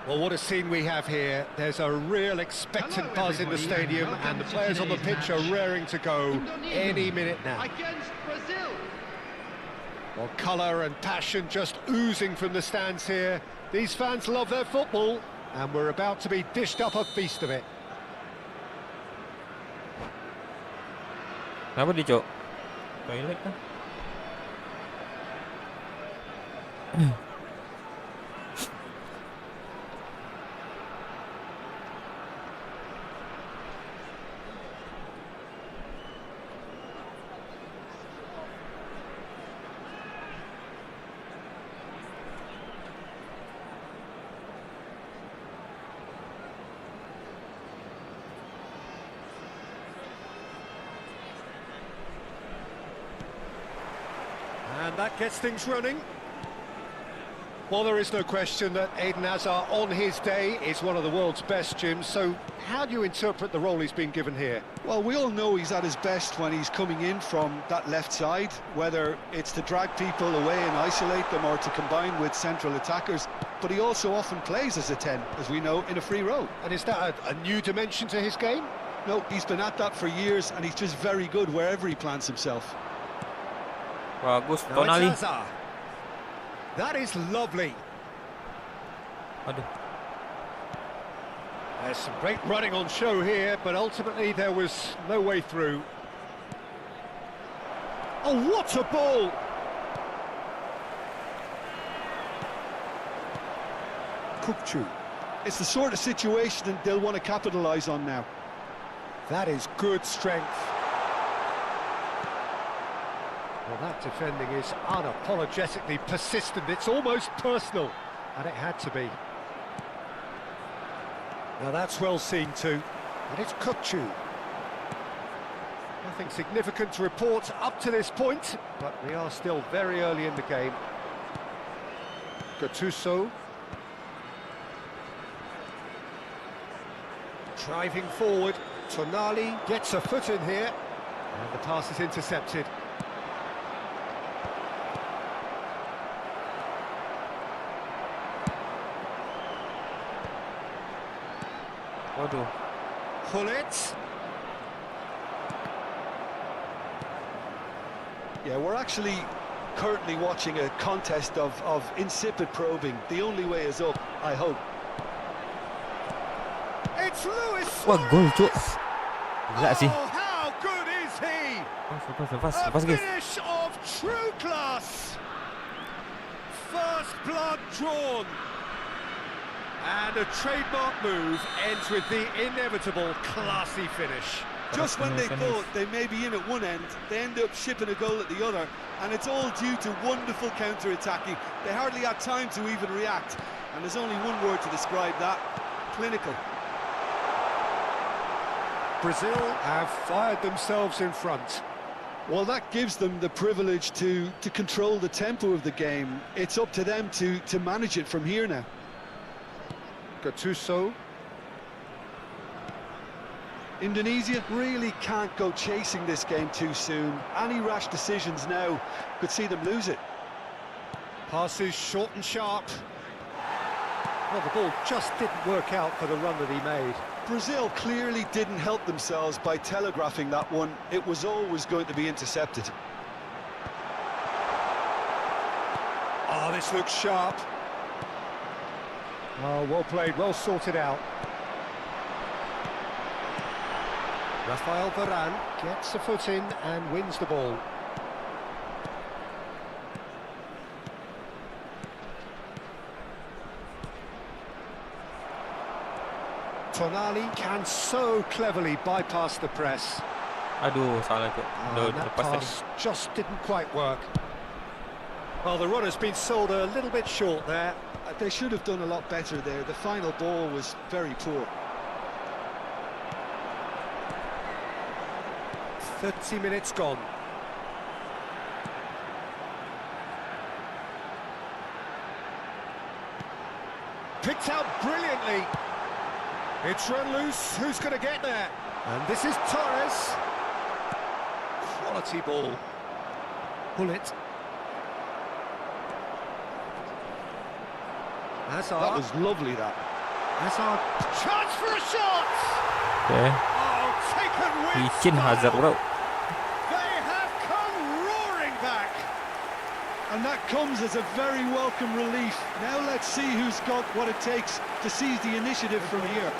Well, what a scene we have here. There's a real expectant buzz in the stadium, and the players on the pitch are raring to go any minute now. Against Brazil. Well, colour and passion just oozing from the stands here. These fans love their football, and we're about to be dished up a feast of it. Kenapa dia, Cok? Toilet kan? And that gets things running. Well, there is no question that Eden Hazard, on his day, is one of the world's best, Jim. So how do you interpret the role he's been given here? Well, we all know he's at his best when he's coming in from that left side, whether it's to drag people away and isolate them or to combine with central attackers. But he also often plays as a 10, as we know, in a free role. And is that a new dimension to his game? No, he's been at that for years, and he's just very good wherever he plants himself. Bagus, Now it's Tonali. Hazard. That is lovely. Aduh. There's some great running on show here, but ultimately there was no way through. Oh, what a ball! Kukçu. It's the sort of situation that they'll want to capitalise on now. That is good strength. Well, that defending is unapologetically persistent. It's almost personal, and it had to be. Now that's well seen too. And it's Kukçu. Nothing significant to report up to this point, but we are still very early in the game. Gattuso. Driving forward, Tonali gets a foot in here, and the pass is intercepted. Waduh. Hullet. Yeah, we're actually currently watching a contest of insipid probing. The only way is up, I hope. It's Luis Wah, gol, Cuk. Suarez. Gila sih. Oh, how good is he? Lepas, A guys. finish of true class. First blood drawn. And a trademark move ends with the inevitable classy finish. Just when they Finish. thought they may be in at one end, they end up shipping a goal at the other, and it's all due to wonderful counter-attacking. They hardly had time to even react, and there's only one word to describe that: clinical. Brazil have fired themselves in front. Well, that gives them the privilege to control the tempo of the game. It's up to them to manage it from here now. Gattuso. Indonesia really can't go chasing this game too soon. Any rash decisions now could see them lose it. Passes short and sharp. Well, the ball just didn't work out for the run that he made. Brazil clearly didn't help themselves by telegraphing that one. It was always going to be intercepted. Oh, this looks sharp. Oh, well played, well sorted out. Rafael Varane gets a foot in and wins the ball. Tonali can so cleverly bypass the press. Aduh, salah, Cuk. Oh, and that Lepas tadi. pass just didn't quite work. Well, the runner's been sold a little bit short there. They should have done a lot better there. The final ball was very poor. 30 minutes gone. Picked out brilliantly. It's run loose. Who's going to get there? And this is Torres. Quality ball. Hullet. Hazard. That was lovely, that. Hazard. Chance for a shot. Okay. Oh, taken with Licin Hazard, style. bro. They have come roaring back. And that comes as a very welcome relief. Now let's see who's got what it takes to seize the initiative from here.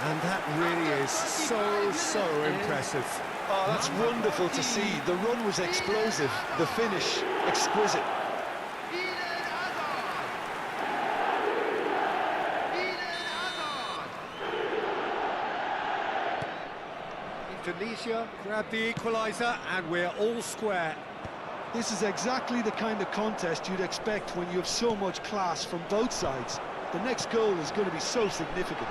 And that really is so impressive. Oh, that's wonderful to see. The run was explosive, the finish exquisite. Indonesia grab the equaliser and we're all square. This is exactly the kind of contest you'd expect when you have so much class from both sides. The next goal is going to be so significant.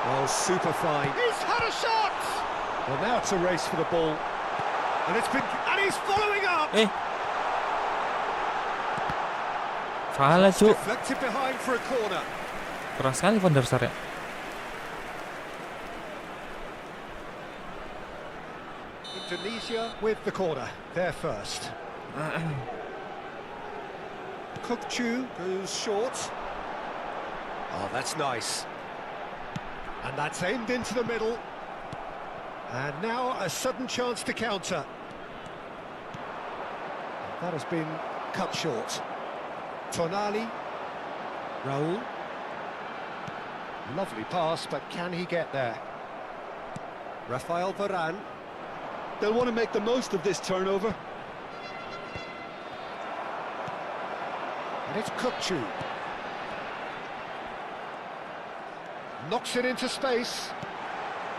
Oh, super fine. He's had a shot! Well, now it's a race for the ball. And he's following up! Salah, Cuk. Deflected behind for a corner. Keras sekali Van der Sar ya. Indonesia with the corner. They're first. Kukçu goes short. Oh, that's nice. And that's aimed into the middle. And now a sudden chance to counter. That has been cut short. Tonali. Raul. Lovely pass, but can he get there? Rafael Varane. They'll want to make the most of this turnover. And it's Kukçu. Knocks it into space.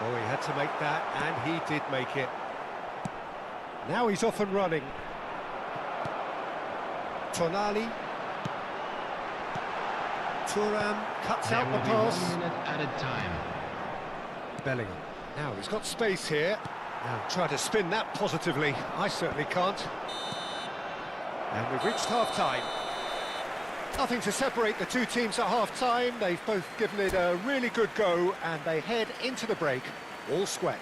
Oh, he had to make that, and he did make it. Now he's off and running. Tonali. Thuram cuts out the pass. 1 minute added time. Bellingham. Now he's got space here. Now try to spin that positively. I certainly can't. And we've reached half-time. Nothing to separate the two teams at half-time. They've both given it a really good go, and they head into the break all square.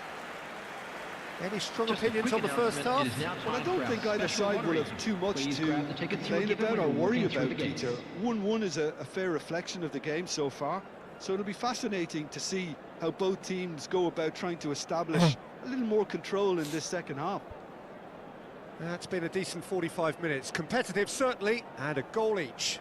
Any strong opinions on the first half? Well, I don't think either side will have too much to complain about or worry about, Peter. 1-1 is a fair reflection of the game so far, so it'll be fascinating to see how both teams go about trying to establish a little more control in this second half. That's been a decent 45 minutes. Competitive, certainly, and a goal each.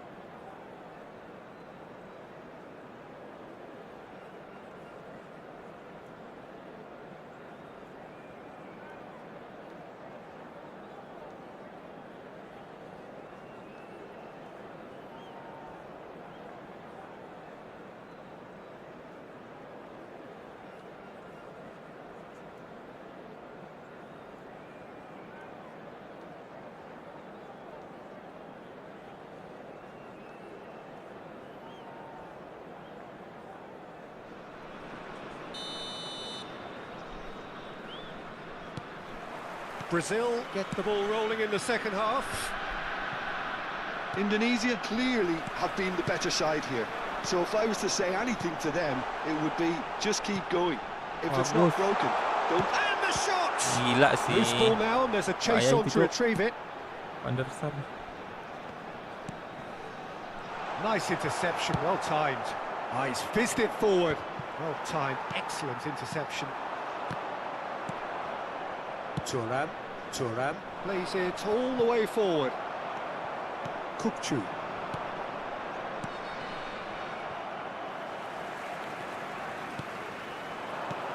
Brazil get the ball rolling in the second half. Indonesia clearly have been the better side here. So if I was to say anything to them, it would be just keep going. If it's not broken, don't... And the shot! Gila sih. Loose ball now, and there's a chase on to retrieve it. Anderson. Nice interception, well timed. Ah, he's fizzed it forward. Well timed, excellent interception. Thuram plays it all the way forward. Kukçu.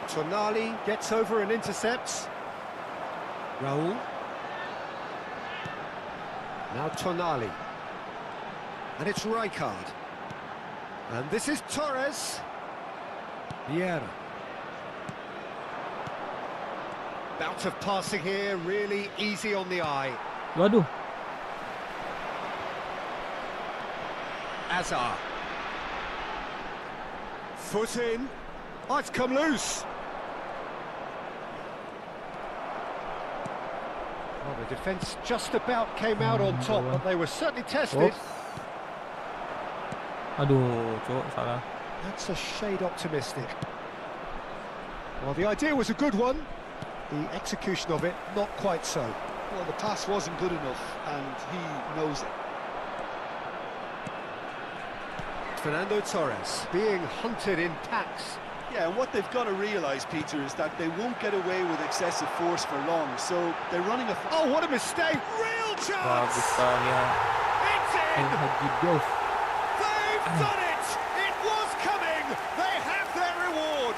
Tonali gets over and intercepts. Raul. Now Tonali. And it's Rijkaard. And this is Torres. Vieira. Bout of passing here, really easy on the eye. Waduh. Azar. Foot in. Oh, it's come loose. Well, the defence just about came out on top, but they were certainly tested. Oops. Aduh, cowok salah. That's a shade optimistic. Well, the idea was a good one. The execution of it, not quite so. Well, the pass wasn't good enough, and he knows it. Fernando Torres being hunted in packs. Yeah, and what they've got to realise, Peter, is that they won't get away with excessive force for long, so they're running a... Oh, what a mistake! Real chance! Bagus sekali. It's in! Haji Diouf. They've done it! It was coming! They have their reward!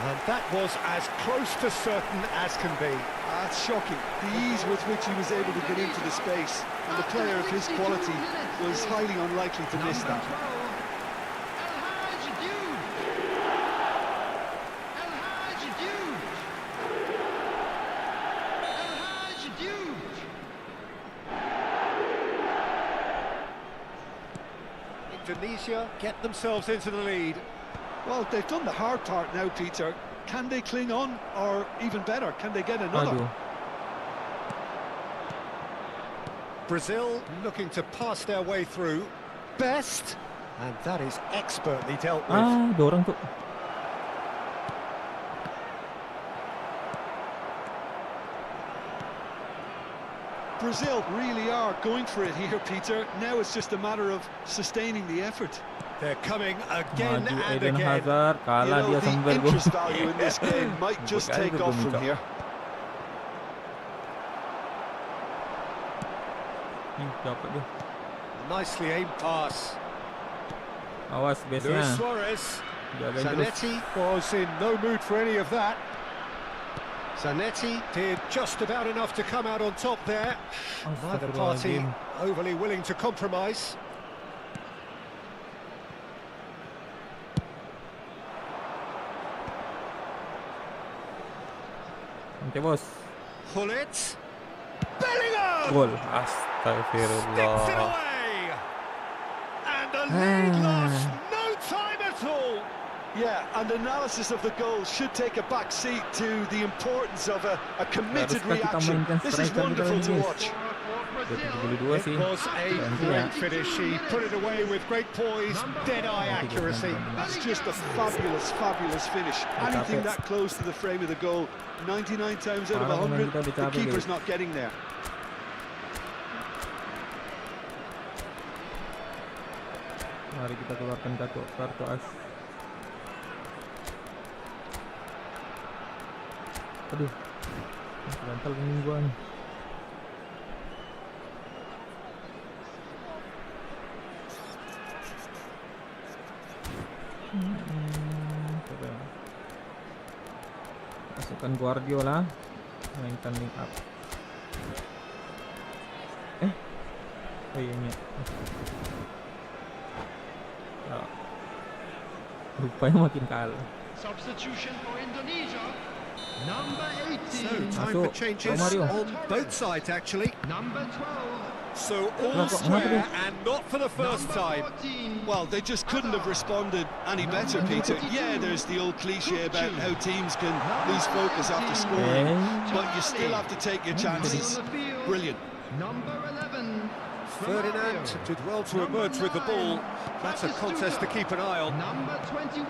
And that was as close to certain as can be. That's shocking. The ease with which he was able to get into the space, and the player of his quality was highly unlikely to miss that. Indonesia get themselves into the lead. Well, they've done the hard part now, Peter. Can they cling on, or even better, can they get another? Aduh. Brazil looking to pass their way through. Best, and that is expertly dealt with. Ah, ada orang tuh. Brazil really are going for it here, Peter. Now it's just a matter of sustaining the effort. They're coming again Maju and Eden again. Hazard, You kalah know, dia the sambil gol. interest value in this game might just take off from here. Dapat dia. Nicely aimed pass. Awas Luis base-nya. Suarez. Jagain terus. Zanetti was in no mood for any of that. Zanetti did just about enough to come out on top there. Neither party Astagfirullahaladzim. overly willing to compromise. Santai bos. Hullet. Bellingham! Gol. Sticks it Astagfirullah. away! And the lead lost no time at all! Yeah, and analysis of the goal should take a back seat to the importance of a committed Haruskah kita reaction. mainkan This is striker kita wonderful lagi, to guys? watch. 72 It sih. was a Ganti ya. great finish. He put it away with great poise, dead-eye accuracy. That's just a fabulous, fabulous finish. Anything that close to the frame of the goal, 99 times out of Parah, 100, kita udah the capek, keeper's guys. not getting there. Mari kita keluarkan kartu as. Aduh. Bantal punggung gua nih. Coba. Masukkan Guardiola. Mainkan link up. Oh iya nya. Oh. Rupanya makin kalah. Substitution for Indonesia. Number 18. So, time Masuk. for changes Mario. on both sides, actually. Number 12. So, all Kenapa square dia? and not for the first time. 14. Well, they just couldn't have responded any better, Peter. Yeah, there's the old cliche about how teams can lose focus after scoring, but you still have to take your chances. Brilliant. Number 11. Ferdinand did well to emerge with the ball. That's a contest to keep an eye on. Number 21.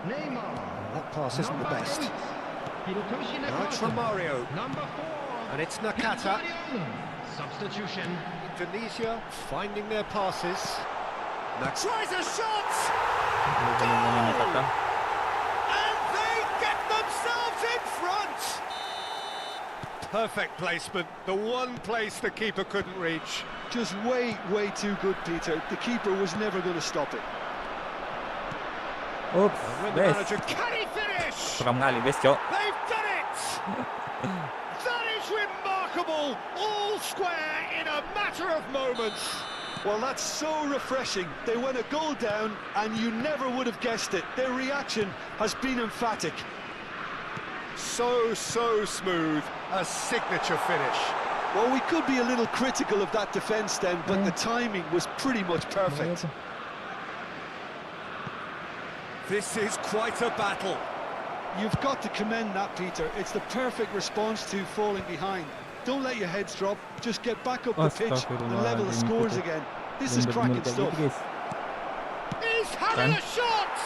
Neymar. That pass isn't the best. Now it's from Mario, Number 4. and it's Nakata. Substitution. Indonesia finding their passes. Tries a shot! Nakata. And they get themselves in front! Perfect placement, the one place the keeper couldn't reach. Just way, way too good, Peter. The keeper was never going to stop it. Oops, And when the best. manager, can he finish? Seram kali best, Cok. They've done it! That is remarkable! All square in a matter of moments. Well, that's so refreshing. They went a goal down, and you never would have guessed it. Their reaction has been emphatic. So smooth, a signature finish. Well, we could be a little critical of that defence then, but the timing was pretty much perfect. This is quite a battle. You've got to commend that, Peter. It's the perfect response to falling behind. Don't let your heads drop, just get back up the pitch and level the scores again. This is cracking stuff. He's having a shot!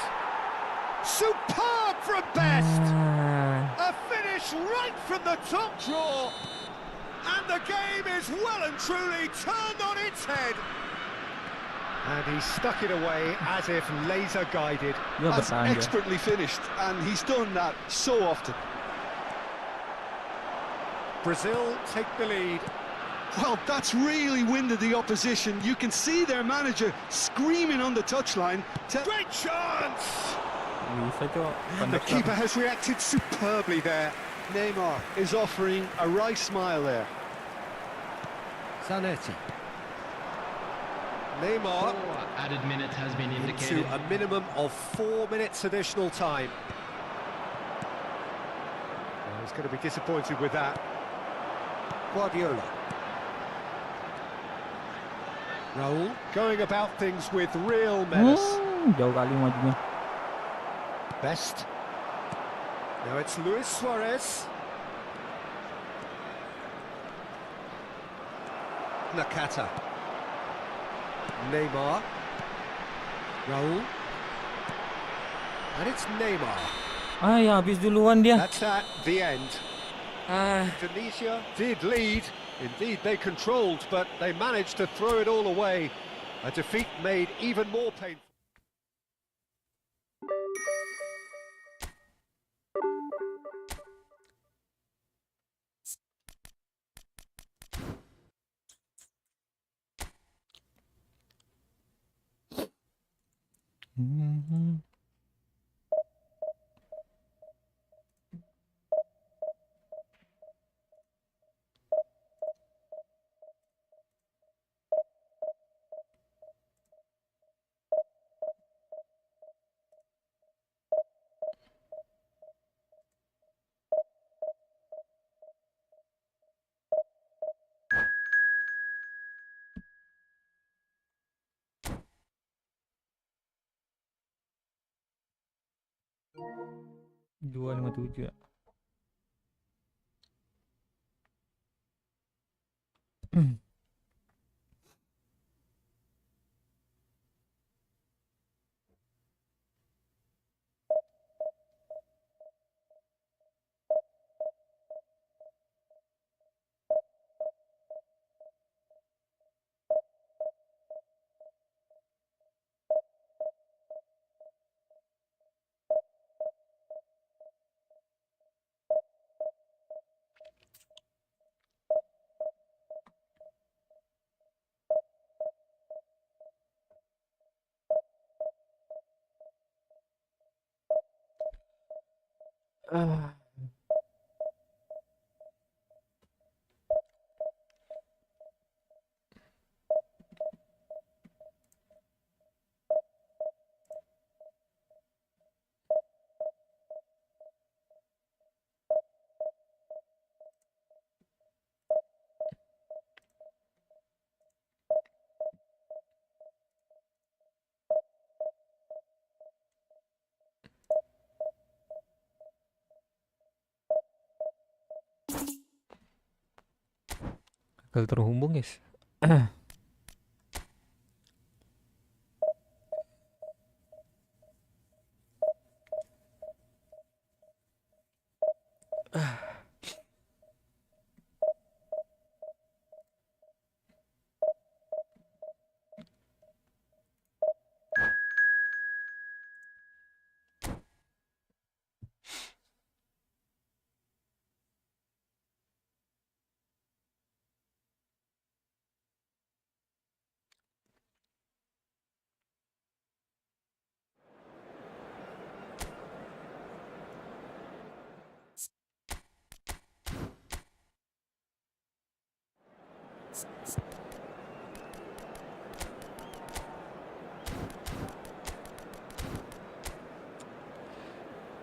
Superb from best! A finish right from the top drawer! And the game is well and truly turned on its head! And he stuck it away as if laser guided. That's expertly finished, and he's done that so often. Brazil take the lead. Well, that's really winded the opposition. You can see their manager screaming on the touchline. Great chance! Bisa, Cok. The keeper has reacted superbly there. Neymar is offering a wry smile there. Zanetti. Neymar Added minute has been into indicated. a minimum of 4 minutes additional time. Well, he's going to be disappointed with that. Guardiola. Raul going about things with real menace. Jauh kali majunya. Best. Now it's Luis Suarez. Nakata. Neymar. Raul. And it's Neymar. Ay, habis duluan dia. That's at the end. Ah, Indonesia did lead. Indeed, they controlled, but they managed to throw it all away. A defeat made even more painful. 257 ya. Gagal terhubung guys.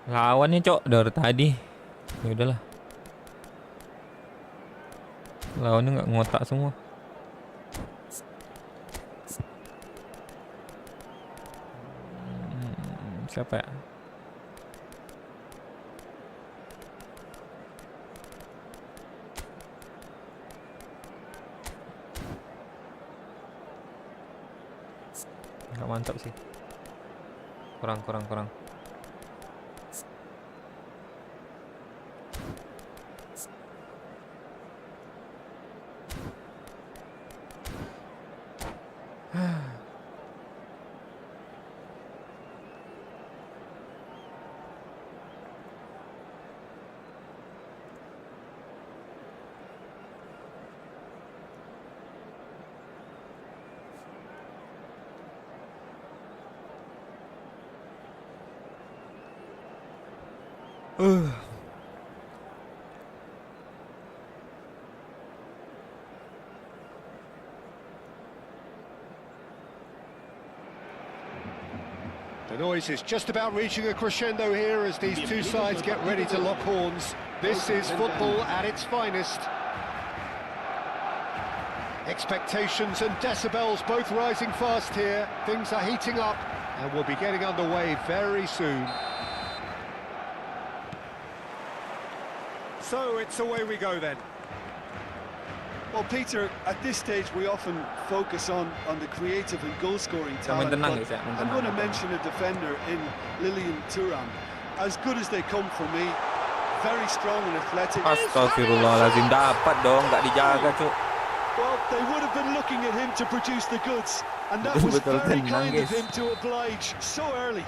Lawannya cok dari tadi. Ya udahlah. Lawannya nggak ngotak semua. Siapa ya? Nggak mantap sih. Kurang. The noise is just about reaching a crescendo here as these two sides get ready to lock horns. This is football at its finest. Expectations and decibels both rising fast here. Things are heating up and we'll be getting underway very soon. So it's away we go then. Well, Peter, at this stage we often focus on the creative and goal-scoring talent, but I'm going to mention a defender in Lilian Thuram. As good as they come for me, very strong and athletic. Astagfirullahaladzim, dapat dong, nggak dijaga cuk. Well, they would have been looking at him to produce the goods, and that was very kind of him to oblige so early.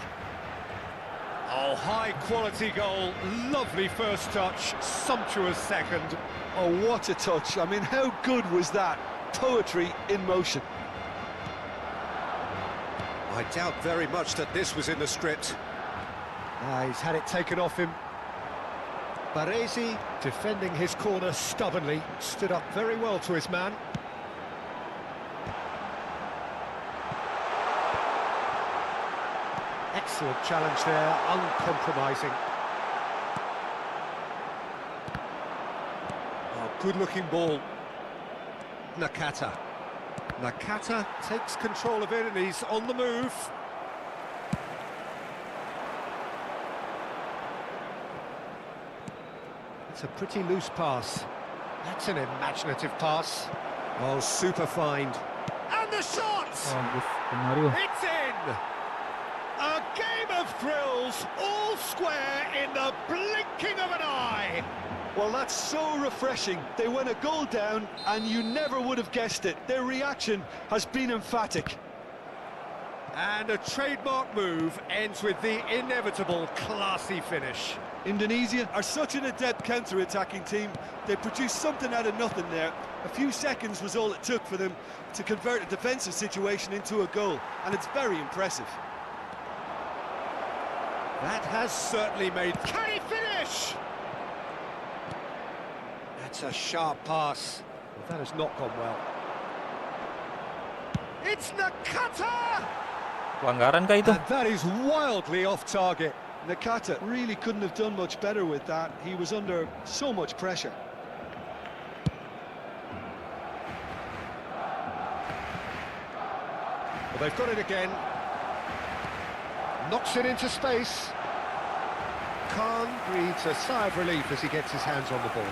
Oh, high-quality goal, lovely first touch, sumptuous second. Oh, what a touch. I mean, how good was that? Poetry in motion. I doubt very much that this was in the script. He's had it taken off him. Baresi, defending his corner stubbornly, stood up very well to his man. Excellent challenge there, uncompromising. Good-looking ball. Nakata takes control of it and he's on the move. That's a pretty loose pass. That's an imaginative pass. Oh, super find. And the shot! Bagus Mario. It's in! A game of thrills, all square in the blinking of an eye. Well, that's so refreshing. They went a goal down, and you never would have guessed it. Their reaction has been emphatic. And a trademark move ends with the inevitable classy finish. Indonesia are such an adept counter-attacking team. They produced something out of nothing there. A few seconds was all it took for them to convert a defensive situation into a goal, and it's very impressive. That has certainly made... Can he finish? That's a sharp pass. Well, that has not gone well. It's Nakata! Pelanggaran kah itu? And that is wildly off target. Nakata really couldn't have done much better with that. He was under so much pressure. Well, they've got it again. Knocks it into space. Khan breathes a sigh of relief as he gets his hands on the ball.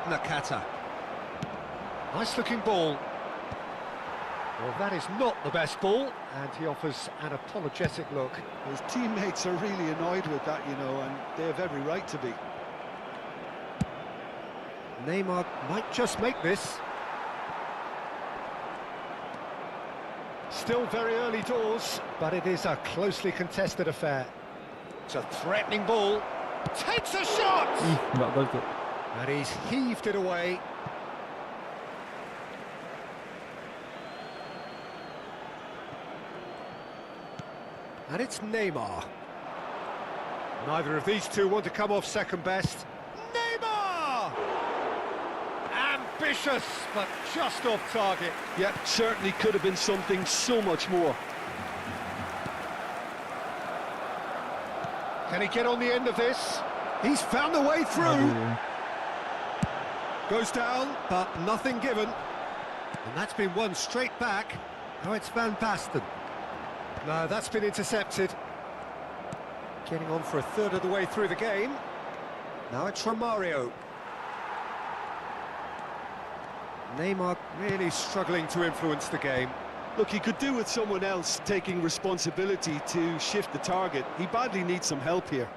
Nakata. Nice looking ball. Well, that is not the best ball, and he offers an apologetic look. His teammates are really annoyed with that, you know, and they have every right to be. Neymar might just make this. Still very early doors, but it is a closely contested affair. It's a threatening ball. Takes a shot! Enggak gol tuh. And he's heaved it away. And it's Neymar. Neither of these two want to come off second best. Neymar! Ambitious, but just off target. Yeah, certainly could have been something so much more. Can he get on the end of this? He's found the way through. Aduh. Goes down, but nothing given. And that's been won straight back. Now it's Van Basten. No, that's been intercepted. Getting on for a third of the way through the game. Now it's Romario. Neymar really struggling to influence the game. Look, he could do with someone else taking responsibility to shift the target. He badly needs some help here.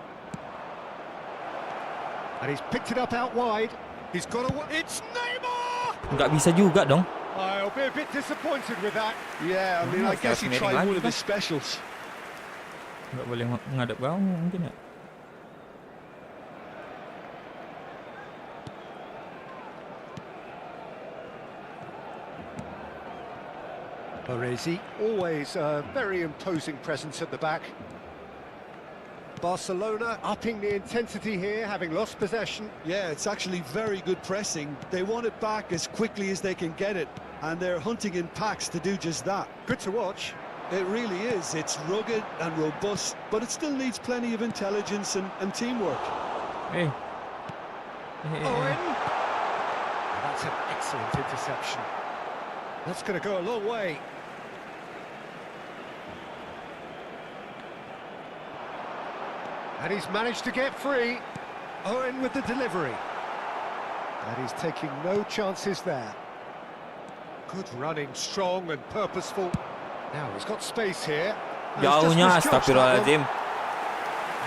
And he's picked it up out wide. He's got a... It's Neymar! Nggak bisa juga dong. I'll be a bit disappointed with that. Yeah, I mean, I guess he tried Fascinating one of lagi his specials. Nggak boleh ngadep gawang mungkin ya. Baresi, always a very imposing presence at the back. Barcelona upping the intensity here, having lost possession. Yeah, it's actually very good pressing. They want it back as quickly as they can get it, and they're hunting in packs to do just that. Good to watch. It really is. It's rugged and robust, but it still needs plenty of intelligence and teamwork. Eh. Owen! That's an excellent interception. That's going to go a long way. And he's managed to get free. Owen with the delivery. And he's taking no chances there. Good running, strong and purposeful. Now he's got space here. And he's just Jauhnya misjudged that one. astagfirullahaladzim.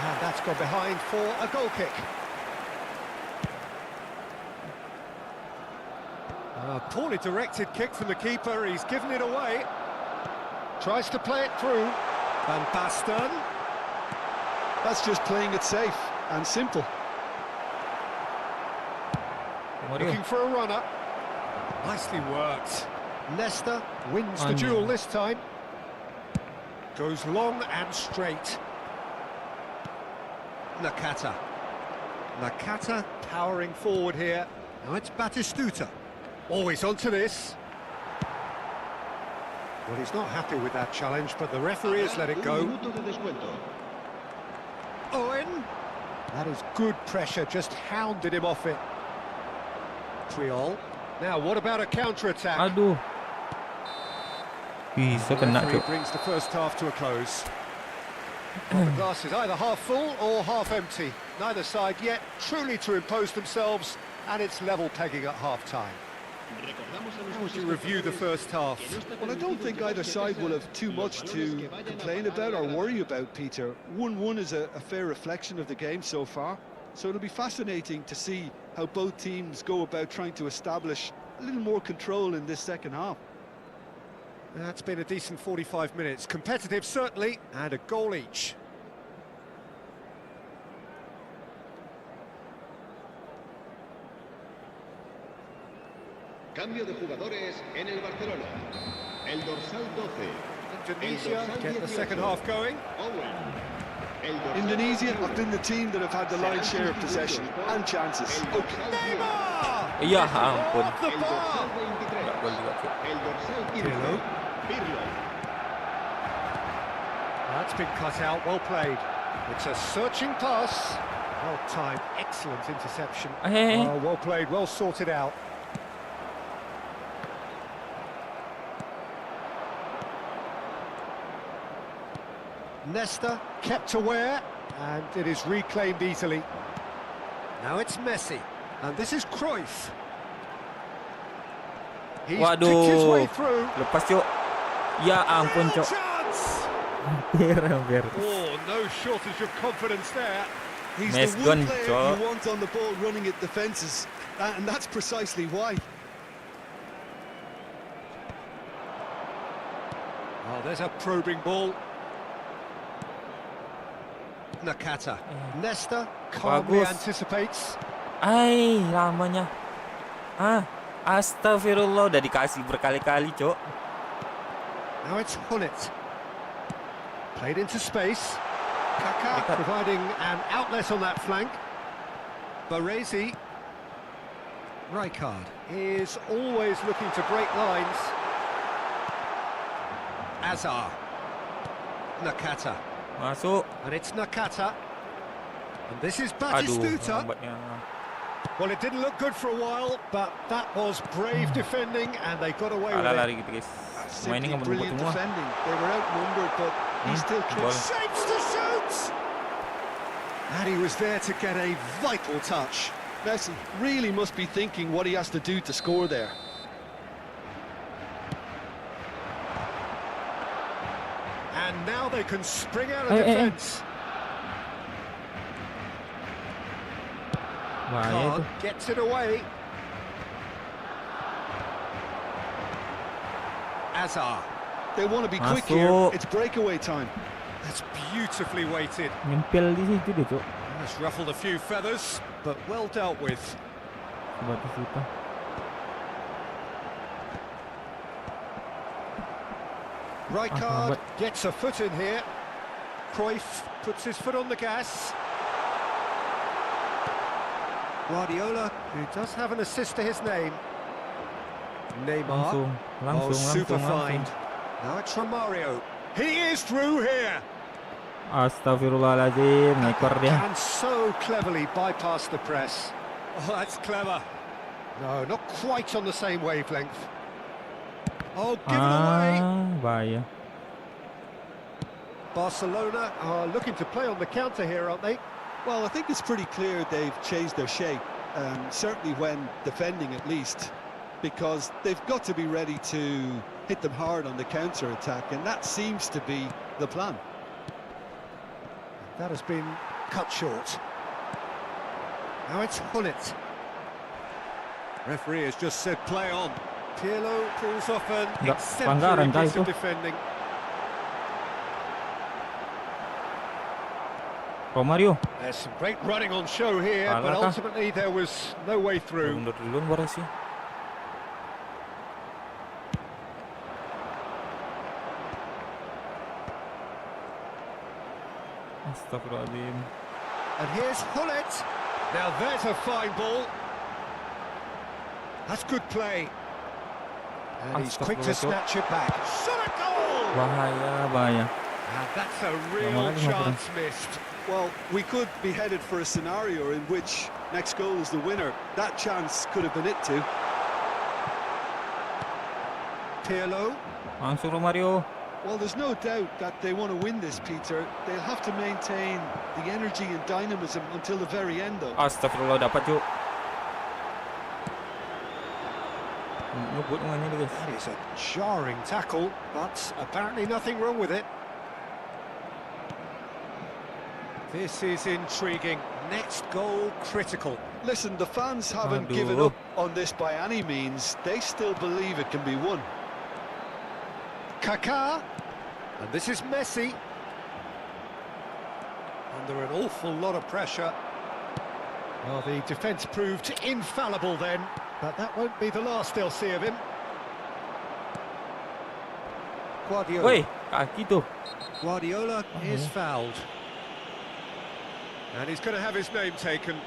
And that's gone behind for a goal kick. A poorly directed kick from the keeper. He's given it away. Tries to play it through. Van Basten. That's just playing it safe and simple. Mario. Looking for a runner. Nicely worked. Leicester wins the duel this time. Goes long and straight. Nakata. Nakata powering forward here. Now it's Batistuta. Always onto this. Well, he's not happy with that challenge, but the referee has let it go. Owen. That is good pressure, just hounded him off it. Triol. Now, what about a counter-attack? Aduh. Bisa The kena referee tuh. brings the first half to a close. Well, the glass is either half full or half empty. Neither side yet truly to impose themselves, and it's level pegging at half-time. How would you review the first half? Well, I don't think either side will have too much to complain about or worry about, Peter. 1-1 is a fair reflection of the game so far, so it'll be fascinating to see how both teams go about trying to establish a little more control in this second half. That's been a decent 45 minutes. Competitive, certainly, and a goal each. Cambio de jugadores en el Barcelona. El dorsal 12. Indonesia get the second half going. Owen. El dorsal Indonesia 21. have been the team that have had the lion's share of possession and chances. El dorsal 10. Iya ampun. Off the El bar! dorsal 23. Nggak gol juga, Cuk. El dorsal 15. Pirlo. Pirlo. That's been cut out, well played. It's a searching pass. Well timed, excellent interception. Oh, well played, well sorted out. Nesta kept aware, and it is reclaimed easily. Now it's Messi, and this is Cruyff. He's picked his way Waduh. through. Lepas, Cuk. Ya ampun, Real Cuk. chance! Hampir. Oh, no shortage of confidence there. He's Nice the gun, one player Joe. you want on the ball running at defences, and that's precisely why. Oh, there's a probing ball. Nakata. Nesta calmly Bagus. anticipates. Ai, lamanya. Astagfirullah, udah dikasih berkali-kali, Cuk. Now it's Hullet. Played into space. Kaka Dekat. providing an outlet on that flank. Baresi. Rijkaard is always looking to break lines. Azar. Nakata. Masuk. And it's Nakata. And this is Aduh, Batistuta. lambatnya. Well, it didn't look good for a while, but that was brave defending, and they got away with Kalah it. lari gitu, guys. Main ini Simply nggak brilliant semua. defending. They were outnumbered, but he still Ball. kept Shapes to shoot! And he was there to get a vital touch. Messi really must be thinking what he has to do to score there. And now they can spring out of Hey, hey, hey. defence. Bahaya Card itu. gets it away. Azar. They want to be quick here. Masuk. It's breakaway time. That's beautifully weighted. Nyempil di situ dia, Cuk. That's ruffled a few feathers, but well dealt with. Batistuta. Rijkaard but- gets a foot in here. Cruyff puts his foot on the gas. Guardiola, who does have an assist to his name. Neymar. Langsung, Oh, super langsung. find. Now it's Romario. He is through here. Astagfirullahaladzim, ngekor dia. Can so cleverly bypass the press. Oh, that's clever. No, not quite on the same wavelength. Oh, given away. Bahaya. Barcelona are looking to play on the counter here, aren't they? Well, I think it's pretty clear they've changed their shape, certainly when defending at least, because they've got to be ready to hit them hard on the counter-attack, and that seems to be the plan. That has been cut short. Now it's Hullet. Referee has just said play on. Pirlo pulls off an Nggak exemplary pelanggaran kah piece of itu? defending. Romario. There's some great running on show here, but Kalah kah? ultimately there was no way through. Mundur duluan Baresi. Astagfirullahaladzim. And here's Hullet. Now there's a fine ball. That's good play. And he's quick to Astagfirullah, snatch it back. Shot a goal! Bahaya, bahaya. And that's a real lagi, Mas Bro. chance missed. Well, we could be headed for a scenario in which next goal is the winner. That chance could have been it too. Pirlo. Langsung Romario. Well, there's no doubt that they want to win this, Peter. They'll have to maintain the energy and dynamism until the very end, though. Astagfirullah, dapat cuk. Ngebut dengan ini guys. That is a jarring tackle, but apparently nothing wrong with it. This is intriguing. Next goal critical. Listen, the fans haven't given up on this by any means. They still believe it can be won. Kaká, and this is Messi. Under an awful lot of pressure. Well, the defence proved infallible then, but that won't be the last they'll see of him. Guardiola. Woi, kaki tuh. Guardiola is fouled. And he's going to have his name taken.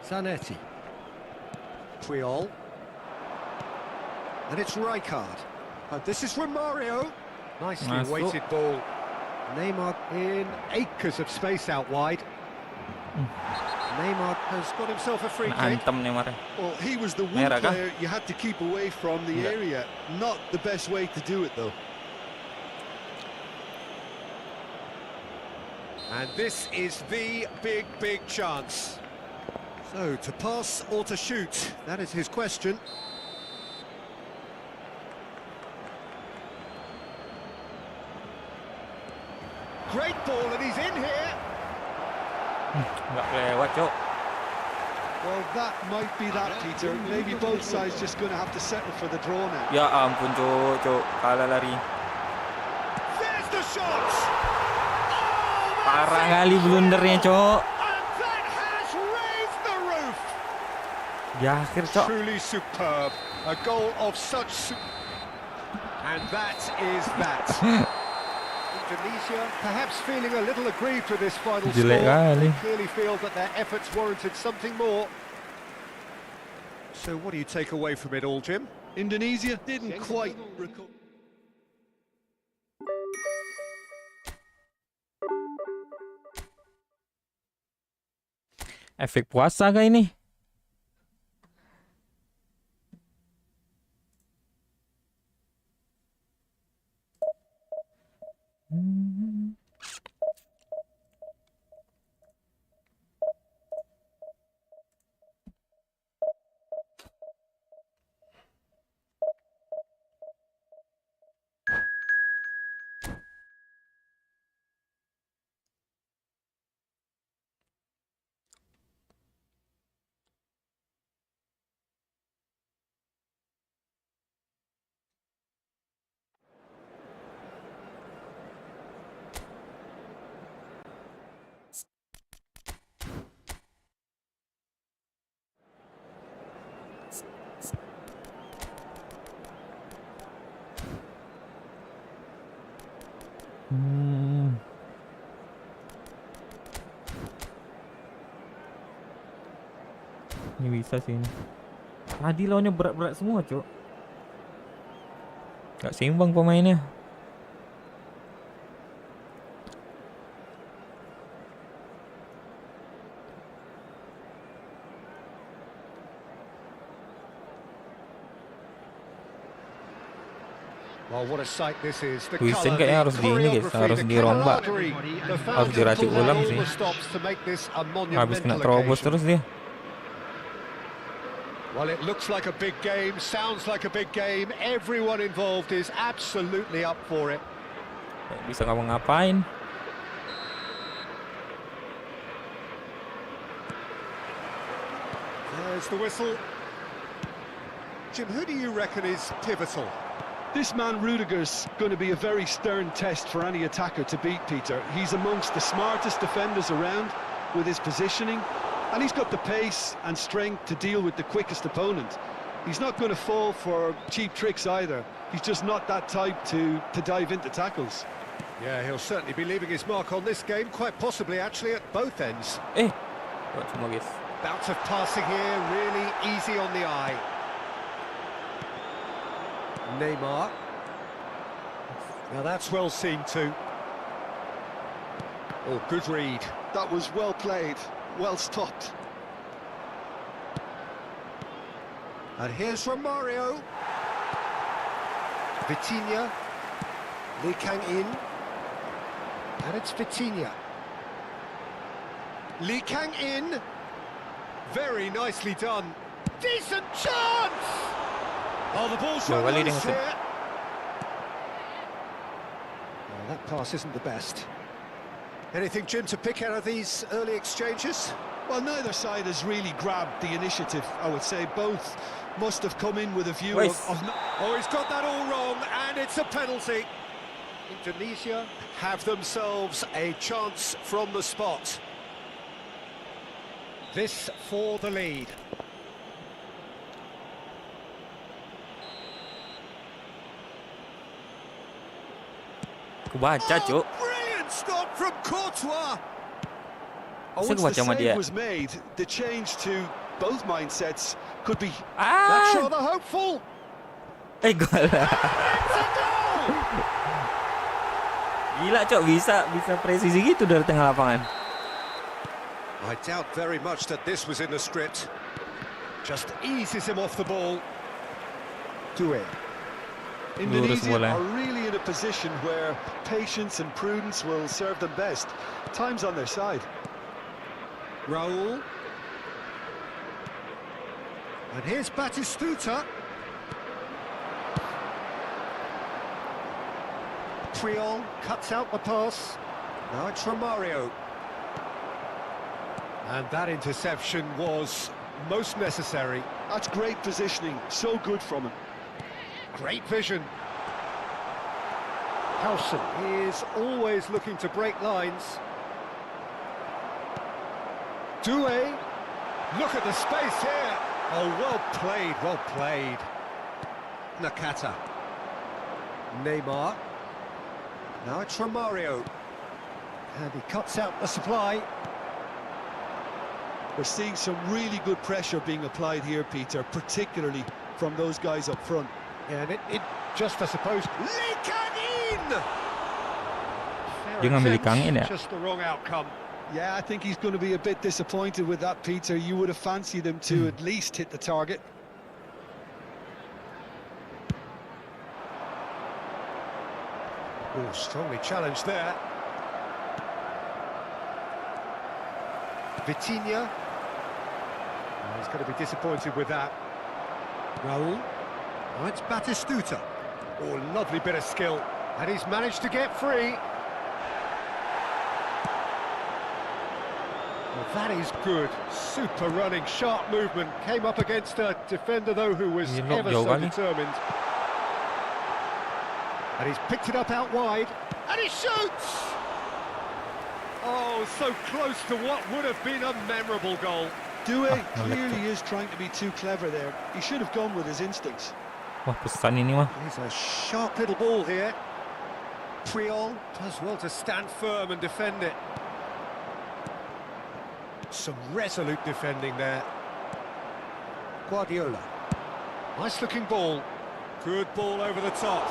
Zanetti. Puyol. And it's Rijkaard. And this is Romario. Nicely Nice weighted ball. Neymar in acres of space out wide. Neymar has got himself a free kick. Antem Neymar. Well, he was the one Merah kah? player you had to keep away from the Enggak. area. Not the best way to do it, though. And this is the big chance. So, to pass or to shoot? That is his question. Great ball, and he's in here. Nggak lewat cuk. Well, that might be that, Peter. Maybe both sides just going to have to settle for the draw now. Ya ampun cuk, kalah lari. There's the shot. Parah kali blundernya cuk. And that has raised the roof. Di akhir cuk. Truly superb. A goal of such... And that is that. Indonesia perhaps feeling a little aggrieved with this final Jelek score. kali. They clearly feel that their efforts warranted something more. So what do you take away from it all, Jim? Indonesia didn't quite recover. Efek puasa kah ini? Ini bisa sih ini. Tadi lawannya berat-berat semua cuk. Gak seimbang pemainnya. Well, what a sight this is. The Tulisan colour, kayaknya the harus di ini guys, choreography, harus the dirombak. camaraderie, the Harus fans diracik pulled ulang all sih. the stops to make this a Habis kena monumental terobos occasion. terus dia. Well, it looks like a big game, sounds like a big game. Everyone involved is absolutely up for it. Gak bisa ngapa-ngapain. There's the whistle. Jim, who do you reckon is pivotal? This man Rudiger's going to be a very stern test for any attacker to beat, Peter. He's amongst the smartest defenders around with his positioning, and he's got the pace and strength to deal with the quickest opponent. He's not going to fall for cheap tricks either. He's just not that type to dive into tackles. Yeah, he'll certainly be leaving his mark on this game, quite possibly actually at both ends. Buat semua guys. Bout of passing here, really easy on the eye. Neymar. Now that's well seen too. Oh, good read. That was well played, well stopped. And here's Romario. Vitinha. Lee Kang-in. And it's Vitinha. Lee Kang-in. Very nicely done. Decent chance! Oh, the ball's Well, run leading loose us in. here. Well, that pass isn't the best. Anything, Jim, to pick out of these early exchanges? Well, neither side has really grabbed the initiative, I would say. Both must have come in with a view Wait. of Oh, he's got that all wrong, and it's a penalty. Indonesia have themselves a chance from the spot. This for the lead. Kebaca, Cuk. brilliant stop from Courtois. Masa Once kebaca the sama save dia? was made, the change to both mindsets could be. That's Ah! rather hopeful. Gol lah. It's a goal! Gila, Cuk. Bisa presisi gitu dari tengah lapangan. I doubt very much that this was in the script. Just eases him off the ball. Due. Indonesia bola. are really in a position where patience and prudence will serve them best. Time's on their side. Raul. And here's Batistuta. Priol cuts out the pass. Now it's Romario. And that interception was most necessary. That's great positioning, so good from him. Great vision. Howson is always looking to break lines. Due. Look at the space here. Oh, well played, well played. Nakata. Neymar. Now it's Romario. And he cuts out the supply. We're seeing some really good pressure being applied here, Peter, particularly from those guys up front. And it just, I suppose, Lee Kang-in! Dia ngambil Lee Kang-in ya? Just the wrong outcome. Yeah, I think he's going to be a bit disappointed with that, Peter. You would have fancied him to at least hit the target. Oh, strongly challenged there. Vitinha. Oh, he's going to be disappointed with that. Raul. Oh, it's Batistuta. Oh, lovely bit of skill. And he's managed to get free. Well, that is good. Super running, sharp movement. Came up against a defender, though, who was Dia lock ever jauh so kali. determined. And he's picked it up out wide. And he shoots! Oh, so close to what would have been a memorable goal. Due no clearly is trying to be too clever there. He should have gone with his instincts. Wah, pesan ini mah. Here's a sharp little ball here. Priol does well to stand firm and defend it. Some resolute defending there. Guardiola. Nice looking ball. Good ball over the top.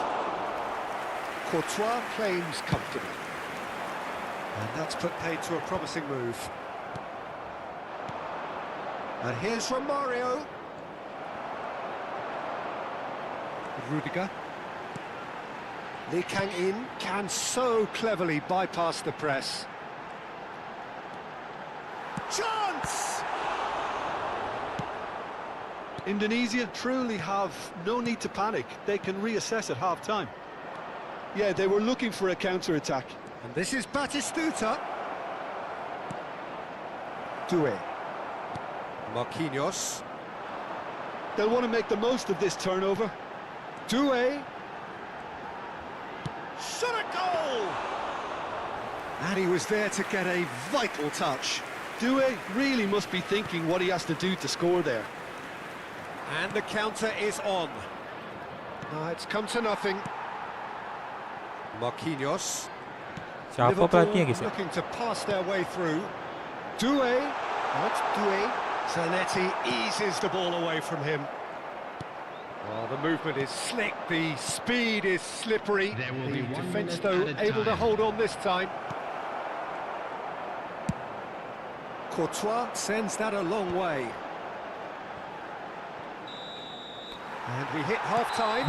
Courtois claims comfortably. And that's put paid to a promising move. And here's Romario. Rudiger. Lee Kang-in can so cleverly bypass the press. Chance! Indonesia truly have no need to panic. They can reassess at half-time. Yeah, they were looking for a counter-attack. And this is Batistuta. Due. Marquinhos. They'll want to make the most of this turnover. Due. Shot a goal! And he was there to get a vital touch. Due really must be thinking what he has to do to score there. And the counter is on. It's come to nothing. Marquinhos. Siapa pelatihnya, guys? looking to pass their way through. Due. That's Due. Zanetti eases the ball away from him. Well, the movement is slick, the speed is slippery. There will The be 1 defence, minute though, added able to time. hold on this time. Courtois sends that a long way. And we hit half-time.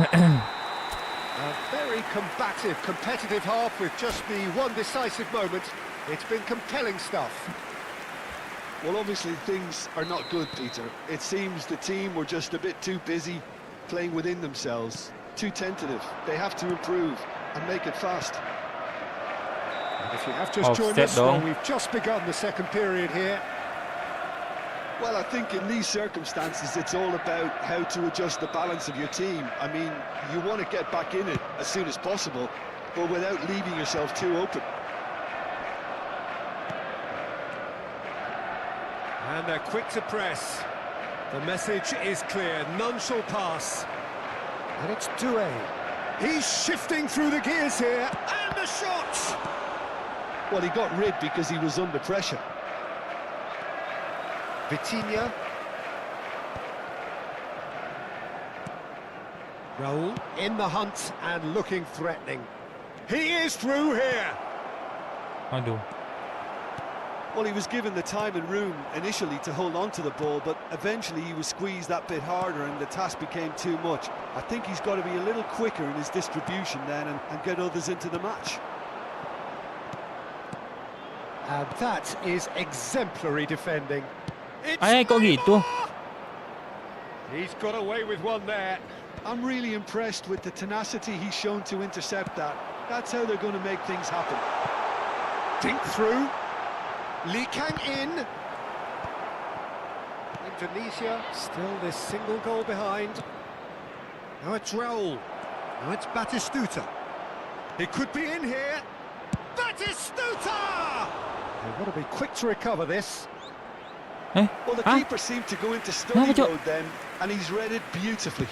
A very combative, competitive half with just the one decisive moment. It's been compelling stuff. Well, obviously things are not good, Peter. It seems the team were just a bit too busy playing within themselves, too tentative. They have to improve and make it fast. And if you have just joined us, well, we've just begun the second period here. Well, I think in these circumstances, it's all about how to adjust the balance of your team. I mean, you want to get back in it as soon as possible, but without leaving yourself too open. And they're quick to press. The message is clear, none shall pass. And it's Doué. He's shifting through the gears here, and the shot! Well, he got rid because he was under pressure. Vitinha. Raul in the hunt and looking threatening. He is through here. Aduh. Well, he was given the time and room initially to hold on to the ball, but eventually he was squeezed that bit harder and the task became too much. I think he's got to be a little quicker in his distribution then and get others into the match. And that is exemplary defending. Ay, kok gitu? He's got away with one there. I'm really impressed with the tenacity he's shown to intercept that. That's how they're going to make things happen. Dink through. Lee Kang in. Indonesia still this single goal behind. Now it's Raul. Now it's Batistuta. He could be in here. Batistuta! They've got to be quick to recover this. Well, the keeper seemed to go into study mode then, and he's read it beautifully.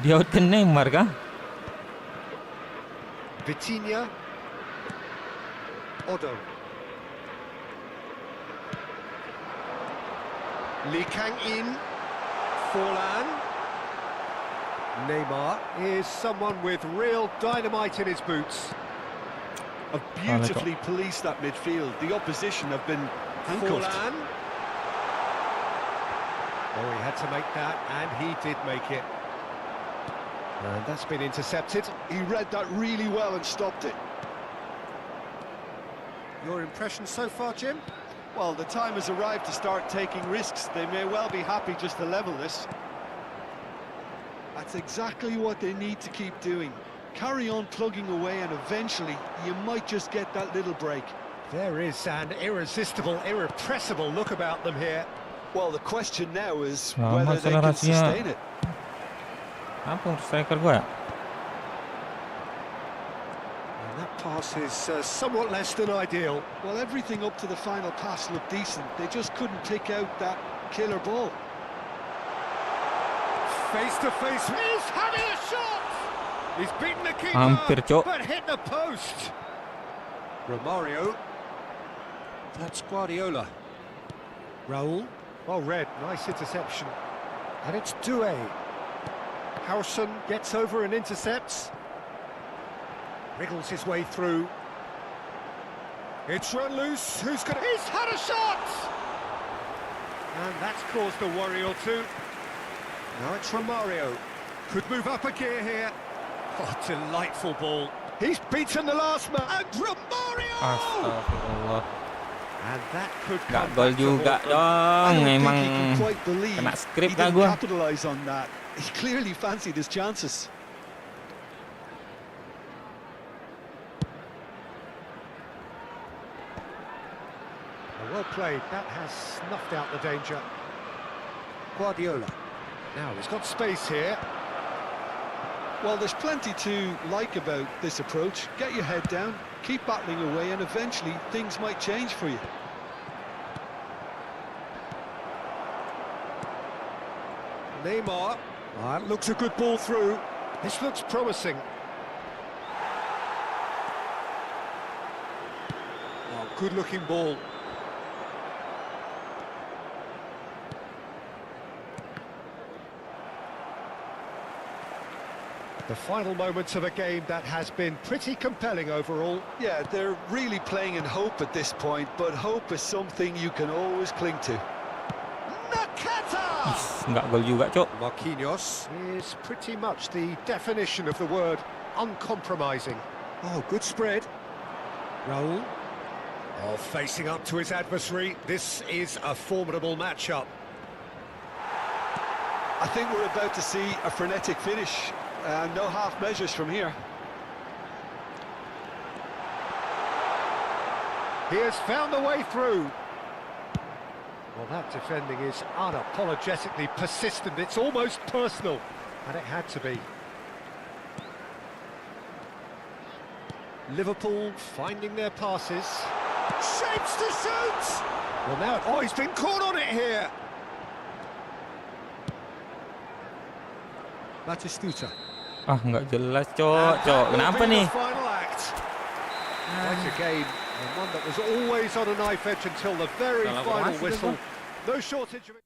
Dia out ke Neymar kah? Vitinha. Odo. Lee Kang in. Forlan. Neymar is someone with real dynamite in his boots. Have beautifully policed that midfield. The opposition have been handcuffed. Forlan. Oh, he had to make that, and he did make it. And that's been intercepted. He read that really well and stopped it. Your impression so far, Jim? Well, the time has arrived to start taking risks. They may well be happy just to level this. That's exactly what they need to keep doing. Carry on plugging away and eventually you might just get that little break. There is an irresistible, irrepressible look about them here. Well, the question now is whether they can sustain it. Apa striker gua? And that pass is somewhat less than ideal. Well, everything up to the final pass looked decent. They just couldn't pick out that killer ball. Face to face. He's having a shot! He's beaten the keeper, Hampir, Cok. but hit the post. Romario. That's Guardiola. Raul. Well read, nice interception. And it's Doué. Howson gets over and intercepts. Wriggles his way through. It's run loose. Who's gonna... He's had a shot! And that's caused a worry or two. Now it's Romario. Could move up a gear here. Oh, delightful ball. He's beaten the last man. And Romario! Astagfirullah. And that could Gak come gol back to juga haunt them. I dong. don't think Emang he can quite believe kena he skrip kah didn't gua? capitalise on that. He clearly fancied his chances. Well played. That has snuffed out the danger. Guardiola. Now he's got space here. Well, there's plenty to like about this approach. Get your head down, keep battling away, and eventually things might change for you. Neymar. That looks a good ball through. This looks promising. Oh, good-looking ball. The final moments of a game that has been pretty compelling overall. Yeah, they're really playing in hope at this point, but hope is something you can always cling to. Nakata! nggak gol juga, Cok. Marquinhos is pretty much the definition of the word uncompromising. Oh, good spread. Raul. Oh, facing up to his adversary. This is a formidable matchup. I think we're about to see a frenetic finish. No half measures from here. He has found a way through. Well, that defending is unapologetically persistent. It's almost personal, and it had to be. Liverpool finding their passes. Shapes to shoot! Well, now, oh, he's been caught on it here. Batistuta. Ah, nggak jelas, Cok. Kenapa nih? Final act. Quite a game, and one that was always on a knife edge until the very Salah final formasi whistle. tuh, No shortage of...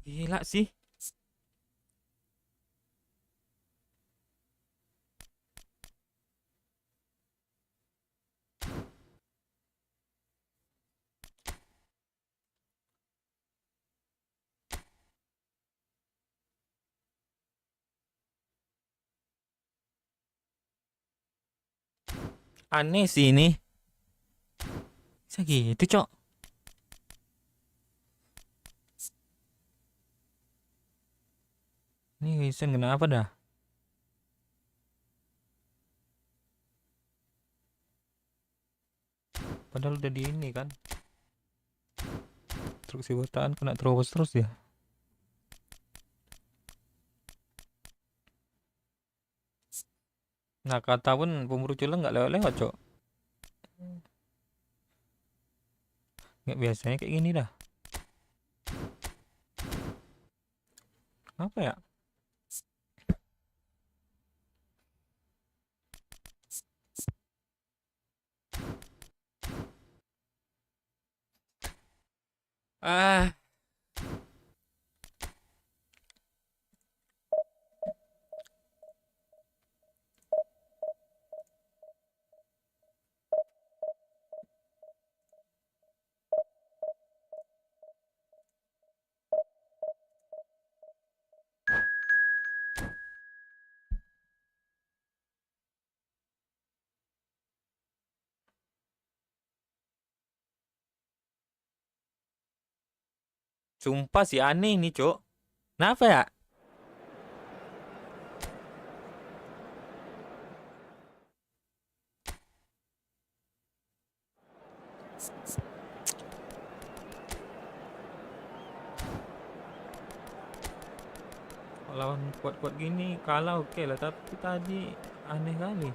Gila sih. Aneh sih ini. Bisa gitu, Cok. Ini Wilson kenapa dah? Padahal udah di ini kan. Truk si bertahan kena terobos terus ya. Nah, kata pun pemburu culang nggak lewat-lewat, Cok. Nggak biasanya kayak gini dah. Apa ya? Ah, sumpah sih aneh nih, Cok. Kenapa ya? Lawan kuat-kuat gini kalah oke lah, tapi tadi aneh kali.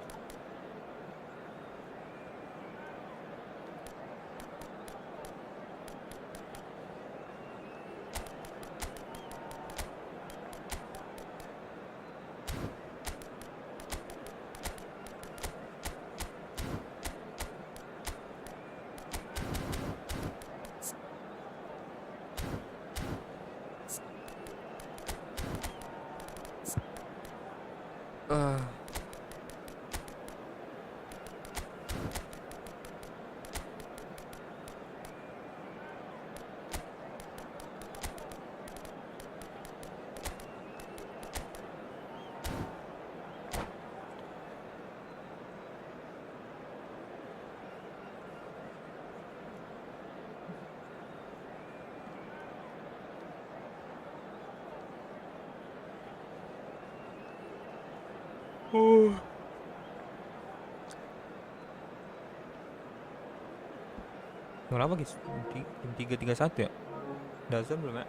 Ah. Berapa guys? 3-3-1 ya? Dasar belum ya?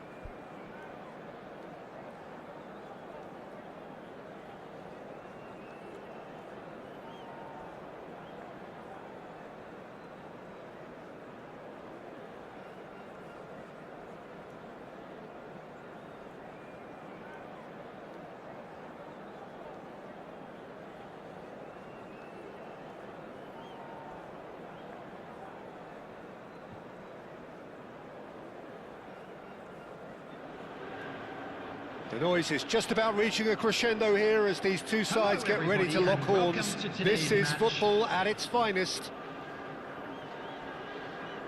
The noise is just about reaching a crescendo here as these two sides get ready to lock horns. This is football at its finest.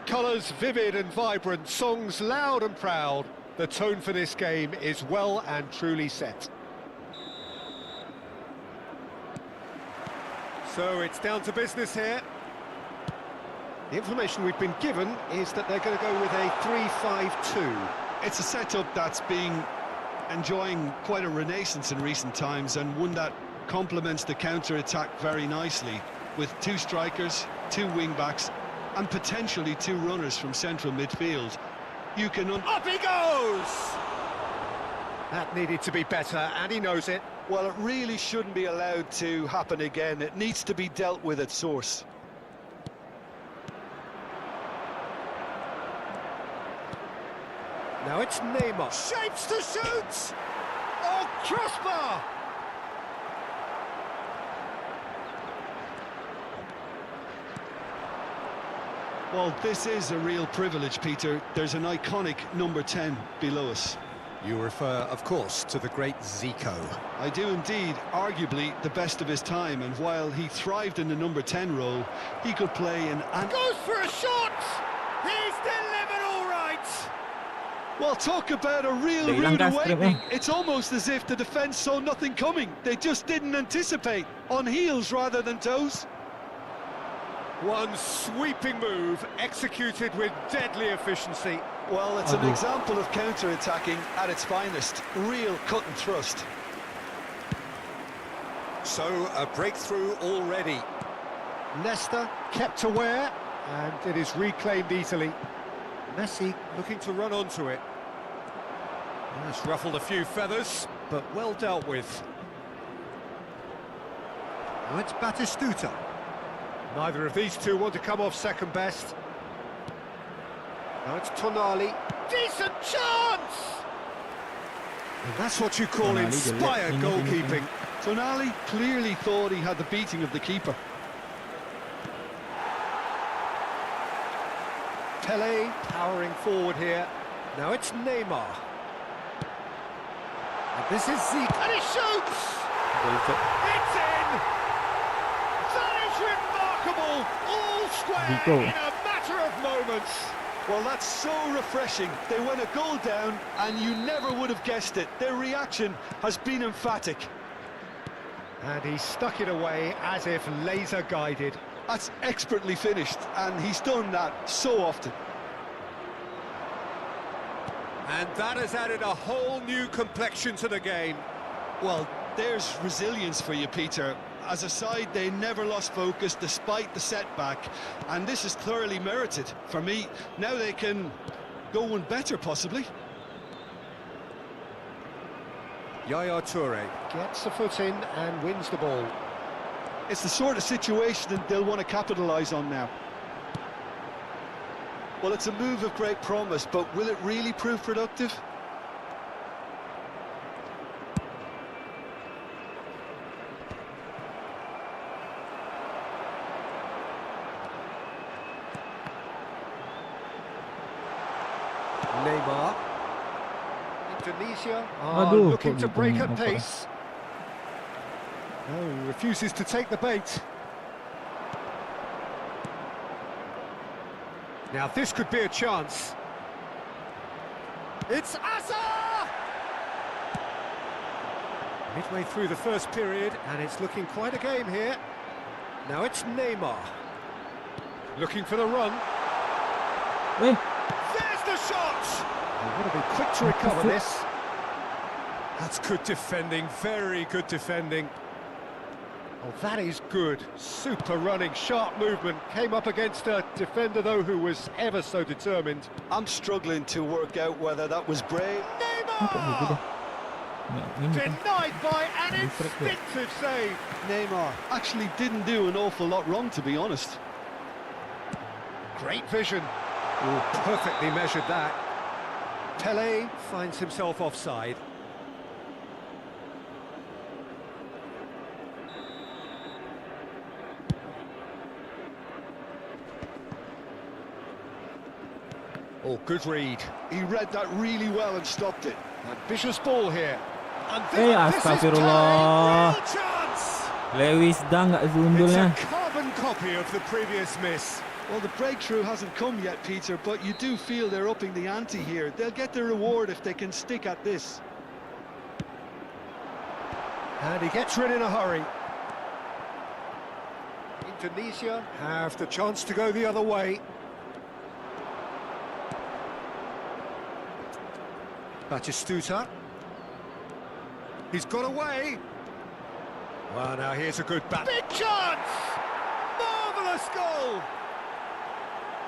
Colours vivid and vibrant, songs loud and proud. The tone for this game is well and truly set. So it's down to business here. The information we've been given is that they're going to go with a 3-5-2. It's a setup that's been enjoying quite a renaissance in recent times, and one that complements the counter-attack very nicely, with two strikers, two wing-backs, and potentially two runners from central midfield. You can... Up he goes! That needed to be better, and he knows it. Well, it really shouldn't be allowed to happen again. It needs to be dealt with at source. Now it's Neymar. Shapes to shoot! Oh, crossbar! Well, this is a real privilege, Peter. There's an iconic number 10 below us. You refer, of course, to the great Zico. I do indeed, arguably the best of his time, and while he thrived in the number 10 role, he could play in... Goes for a shot! He's delivered all right! Well, talk about a real rude awakening. It's almost as if the defence saw nothing coming. They just didn't anticipate, on heels rather than toes. One sweeping move, executed with deadly efficiency. Well, it's an example of counter-attacking at its finest. Real cut and thrust. So, a breakthrough already. Nesta kept aware, and it is reclaimed easily. Messi looking to run onto it. It's ruffled a few feathers, but well dealt with. Now it's Batistuta. Neither of these two want to come off second best. Now it's Tonali. Decent chance! And that's what you call inspired goalkeeping. Tonali clearly thought he had the beating of the keeper. Pele powering forward here. Now it's Neymar. And this is Zeke. And he shoots! It's in! That is remarkable! All square in a matter of moments. Well, that's so refreshing. They went a goal down, and you never would have guessed it. Their reaction has been emphatic. And he stuck it away as if laser-guided. That's expertly finished, and he's done that so often. And that has added a whole new complexion to the game. Well, there's resilience for you, Peter. As a side, they never lost focus despite the setback, and this is thoroughly merited. For me, now they can go one better, possibly. Yaya Toure gets a foot in and wins the ball. It's the sort of situation that they'll want to capitalise on now. Well, it's a move of great promise, but will it really prove productive? Neymar. Indonesia are looking to break at pace. No, refuses to take the bait. Now this could be a chance. It's Asa! Midway through the first period, and it's looking quite a game here. Now it's Neymar. Looking for the run. There's the shot! They've got to be quick to recover this. That's good defending, very good defending. Oh, that is good. Super running, sharp movement. Came up against a defender, though, who was ever so determined. I'm struggling to work out whether that was brave. Neymar! Denied by an instinctive save. Neymar actually didn't do an awful lot wrong, to be honest. Great vision. Oh, perfectly measured that. Pele finds himself offside. Oh, good read. He read that really well and stopped it. Ambitious ball here. And Eh, this is astagfirullah. real chance. Lewis dah nggak It's zundulnya. a carbon copy of the previous miss. Well, the breakthrough hasn't come yet, Peter, but you do feel they're upping the ante here. They'll get their reward if they can stick at this. And he gets rid in a hurry. Indonesia have the chance to go the other way. Batistuta. He's got away. Well, now here's a good bat. Big chance! Marvellous goal!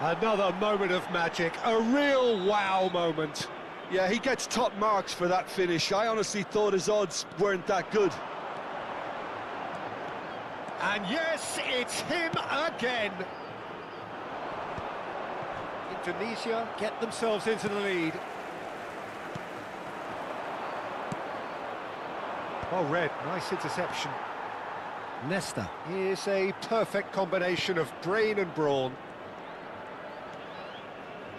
Another moment of magic, a real wow moment. Yeah, he gets top marks for that finish. I honestly thought his odds weren't that good. And yes, it's him again. Indonesia get themselves into the lead. Well read, nice interception. Nesta is a perfect combination of brain and brawn.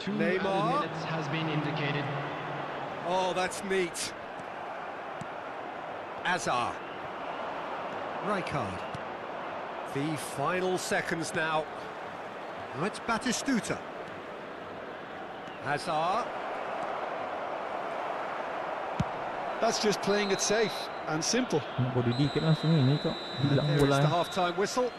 2 Neymar. added minutes has been indicated. Oh, that's neat. Azar. Rijkaard. The final seconds now. Now it's Batistuta. Azar. That's just playing it safe and simple. Nak bodoh dikit langsung ini kok. Hilang There is bola. the half-time whistle.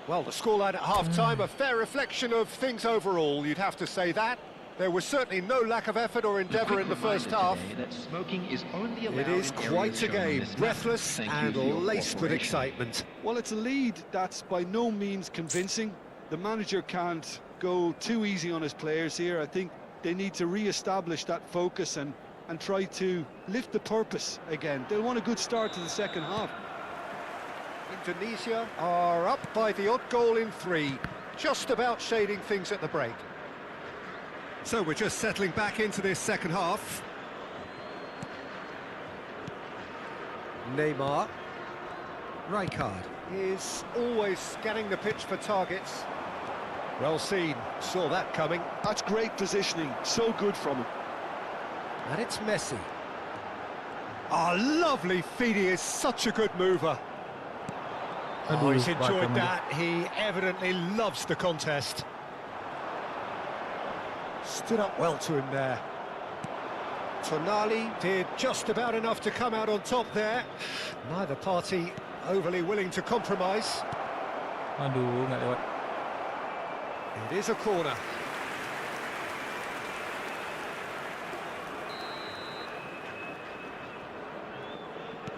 Well, the scoreline at half-time, a fair reflection of things overall, you'd have to say that. There was certainly no lack of effort or endeavour in the first half. That smoking is only allowed It is in areas quite a shown on game, this map. breathless Thank you and for your laced with cooperation. excitement. Well, it's a lead that's by no means convincing. The manager can't go too easy on his players here. I think they need to re-establish that focus and try to lift the purpose again. They'll want a good start to the second half. Indonesia are up by the odd goal in 3, just about shading things at the break. So we're just settling back into this second half. Neymar. Rijkaard is always scanning the pitch for targets. Well seen, saw that coming. That's great positioning, so good from him. And it's Messi. Oh, lovely feed, he is such a good mover. Oh, Aduh, he's enjoyed batam that, he evidently loves the contest. Stood up well to him there. Tonali did just about enough to come out on top there. Neither party overly willing to compromise. Aduh, nggak lewat. It is a corner.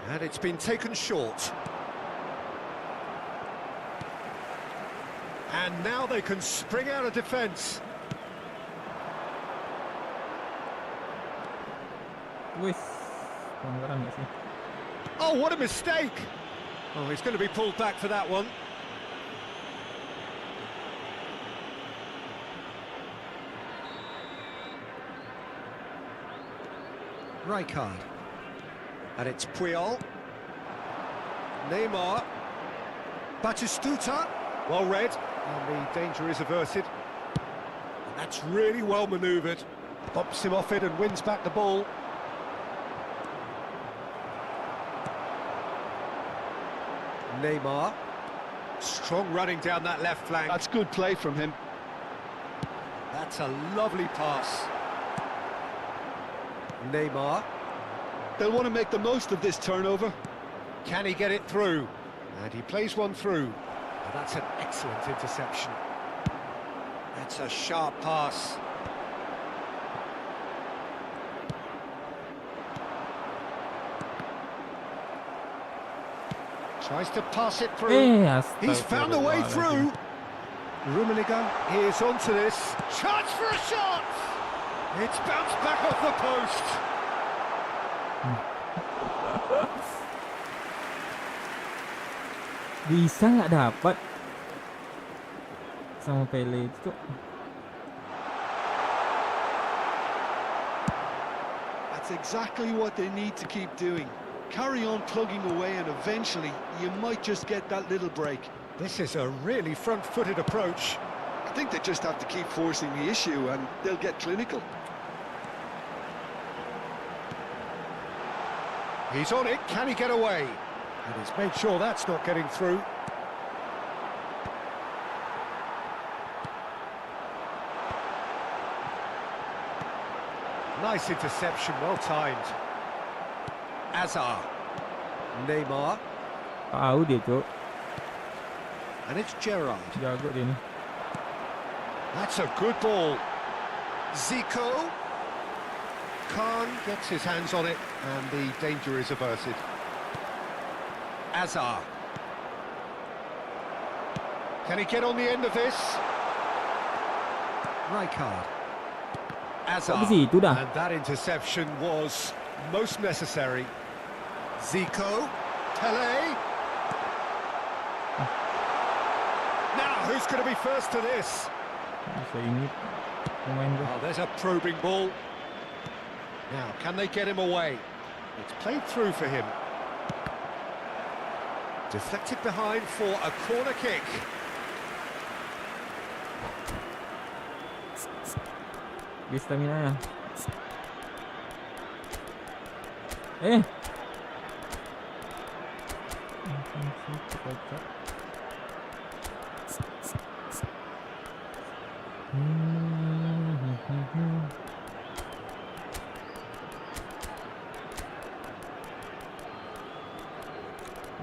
And it's been taken short. And now they can spring out of defence. Wis. Pelanggaran nggak sih? Oh, what a mistake! Oh, he's going to be pulled back for that one. Rijkaard. And it's Puyol. Neymar. Batistuta. Well read. And the danger is averted. And that's really well manoeuvred. Bumps him off it and wins back the ball. Neymar. Strong running down that left flank. That's good play from him. That's a lovely pass. Neymar. They'll want to make the most of this turnover. Can he get it through? And he plays one through. And that's an excellent interception. That's a sharp pass. Tries to pass it through. He's found a way through. Rummenigge is onto this. Chance for a shot! It's bounced back off the post. Bisa nggak dapat sama Pele itu? That's exactly what they need to keep doing. Carry on plugging away and eventually you might just get that little break. This is a really front-footed approach. I think they just have to keep forcing the issue and they'll get clinical. He's on it, can he get away? And he's made sure that's not getting through. Nice interception, well timed. Azar. Neymar. Tahu dia, Cok. And it's Gerrard. Jago dia ni. That's a good ball. Zico. Khan gets his hands on it, and the danger is averted. Azar. Can he get on the end of this? Rijkaard. Azar. Kok di situ dah? And that interception was most necessary. Zico. Pele. Now, who's going to be first to this? Saya ingat pemain tu. Oh, there's a probing ball. Now, can they get him away? It's played through for him. Deflected behind for a corner kick. Dia stamina. Eh.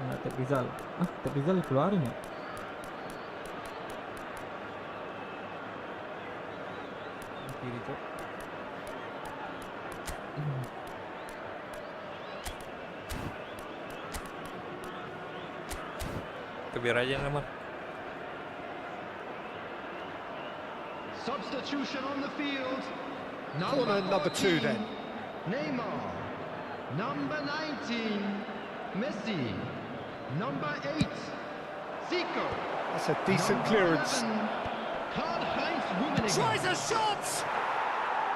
Nak Rizal. Rizal keluarin ya? Kiri, Cok. Biar aja Lamar. Substitution on the field. Corner number 2 then. Neymar. Number 19, Messi. Number 8, Zico. That's a decent clearance. Karl-Heinz Rummenigge. Tries a shot!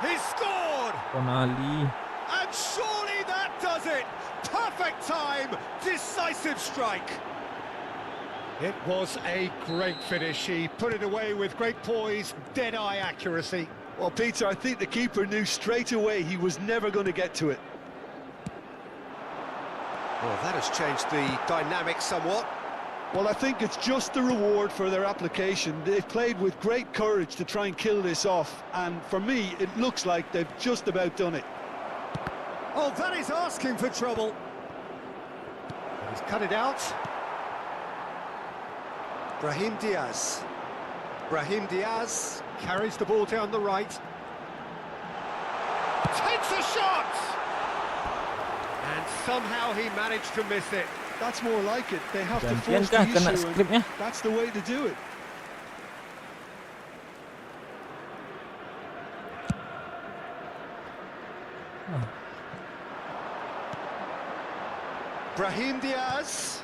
He scored! Konali. And surely that does it! Perfect time, decisive strike. It was a great finish. He put it away with great poise, dead-eye accuracy. Well, Peter, I think the keeper knew straight away he was never going to get to it. Well, that has changed the dynamic somewhat. Well, I think it's just the reward for their application. They've played with great courage to try and kill this off, and for me, it looks like they've just about done it. Oh, that is asking for trouble. He's cut it out. Brahim Diaz. Brahim Diaz carries the ball down the right. Takes a shot! And somehow he managed to miss it. That's more like it. They have to Gantian force the kah kena issue, and skripnya? that's the way to do it. Brahim Diaz.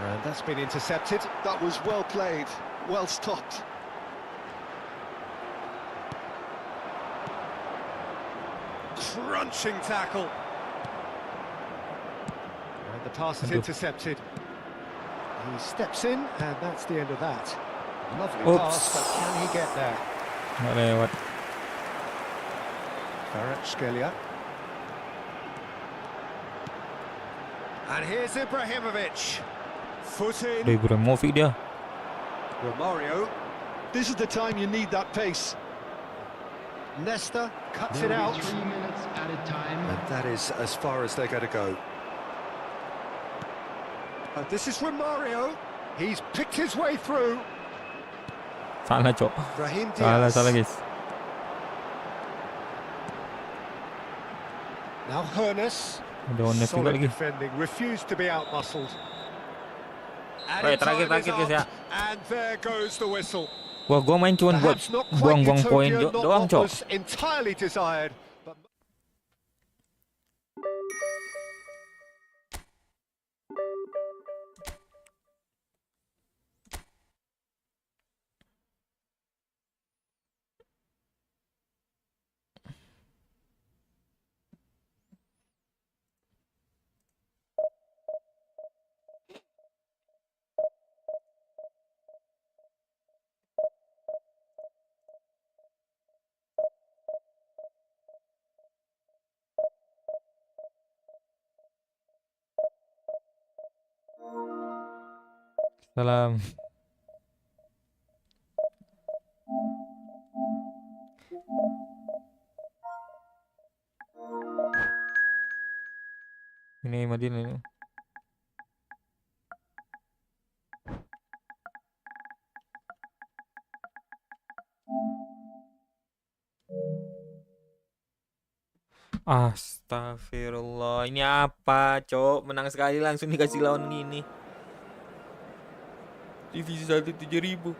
And that's been intercepted. That was well played, well stopped. Crunching tackle. And the pass is intercepted. He steps in, and that's the end of that. Lovely Oops. pass, but can he get there? Tak lewat. Kvaratskhelia. And here's Ibrahimovic. Foot in. Ibrahimovic dia. Romario. This is the time you need that pace. Nesta cuts There it will out. be 3 minutes added time. And that is as far as they're going to go. This is Romario. He's picked his way through. Salah, Cok. Brahim Salah, Diaz. salah guys. Now Hernus. Ada Honest juga Solid lagi. defending, refused to be outmuscled. And Baik, time terakhir is guys ya. up, and there goes the whistle. Wah, gua main cuma buat Perhaps not quite buang-buang poin utopia, not doang, what Cok. was entirely desired. But Salam. Ini Madinah ini. Astagfirullah. Ini apa, Cok? Menang sekali langsung dikasih lawan gini. Divisi 1 7.000.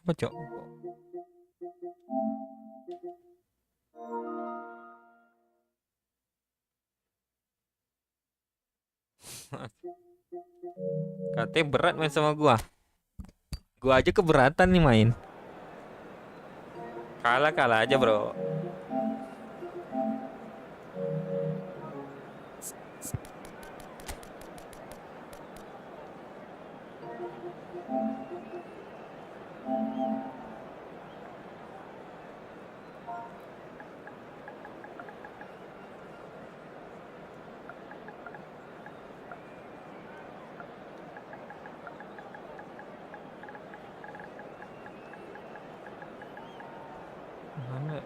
Apa, Cok? Katanya berat main sama gua. Gua aja keberatan nih main. Kalah aja, bro. Mana?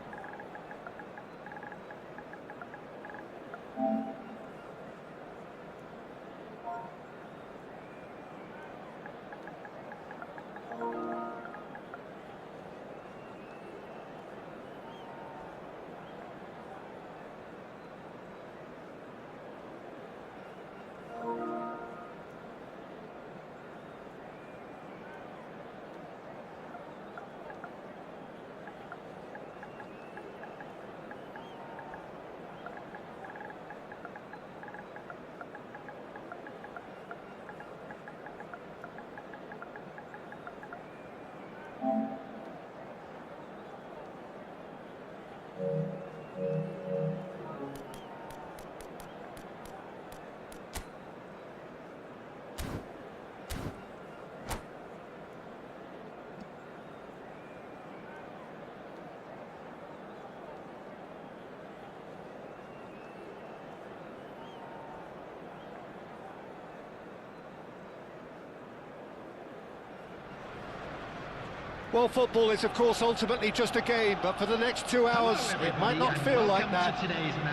Well, football is, of course, ultimately just a game, but for the next 2 hours, it might not feel like that.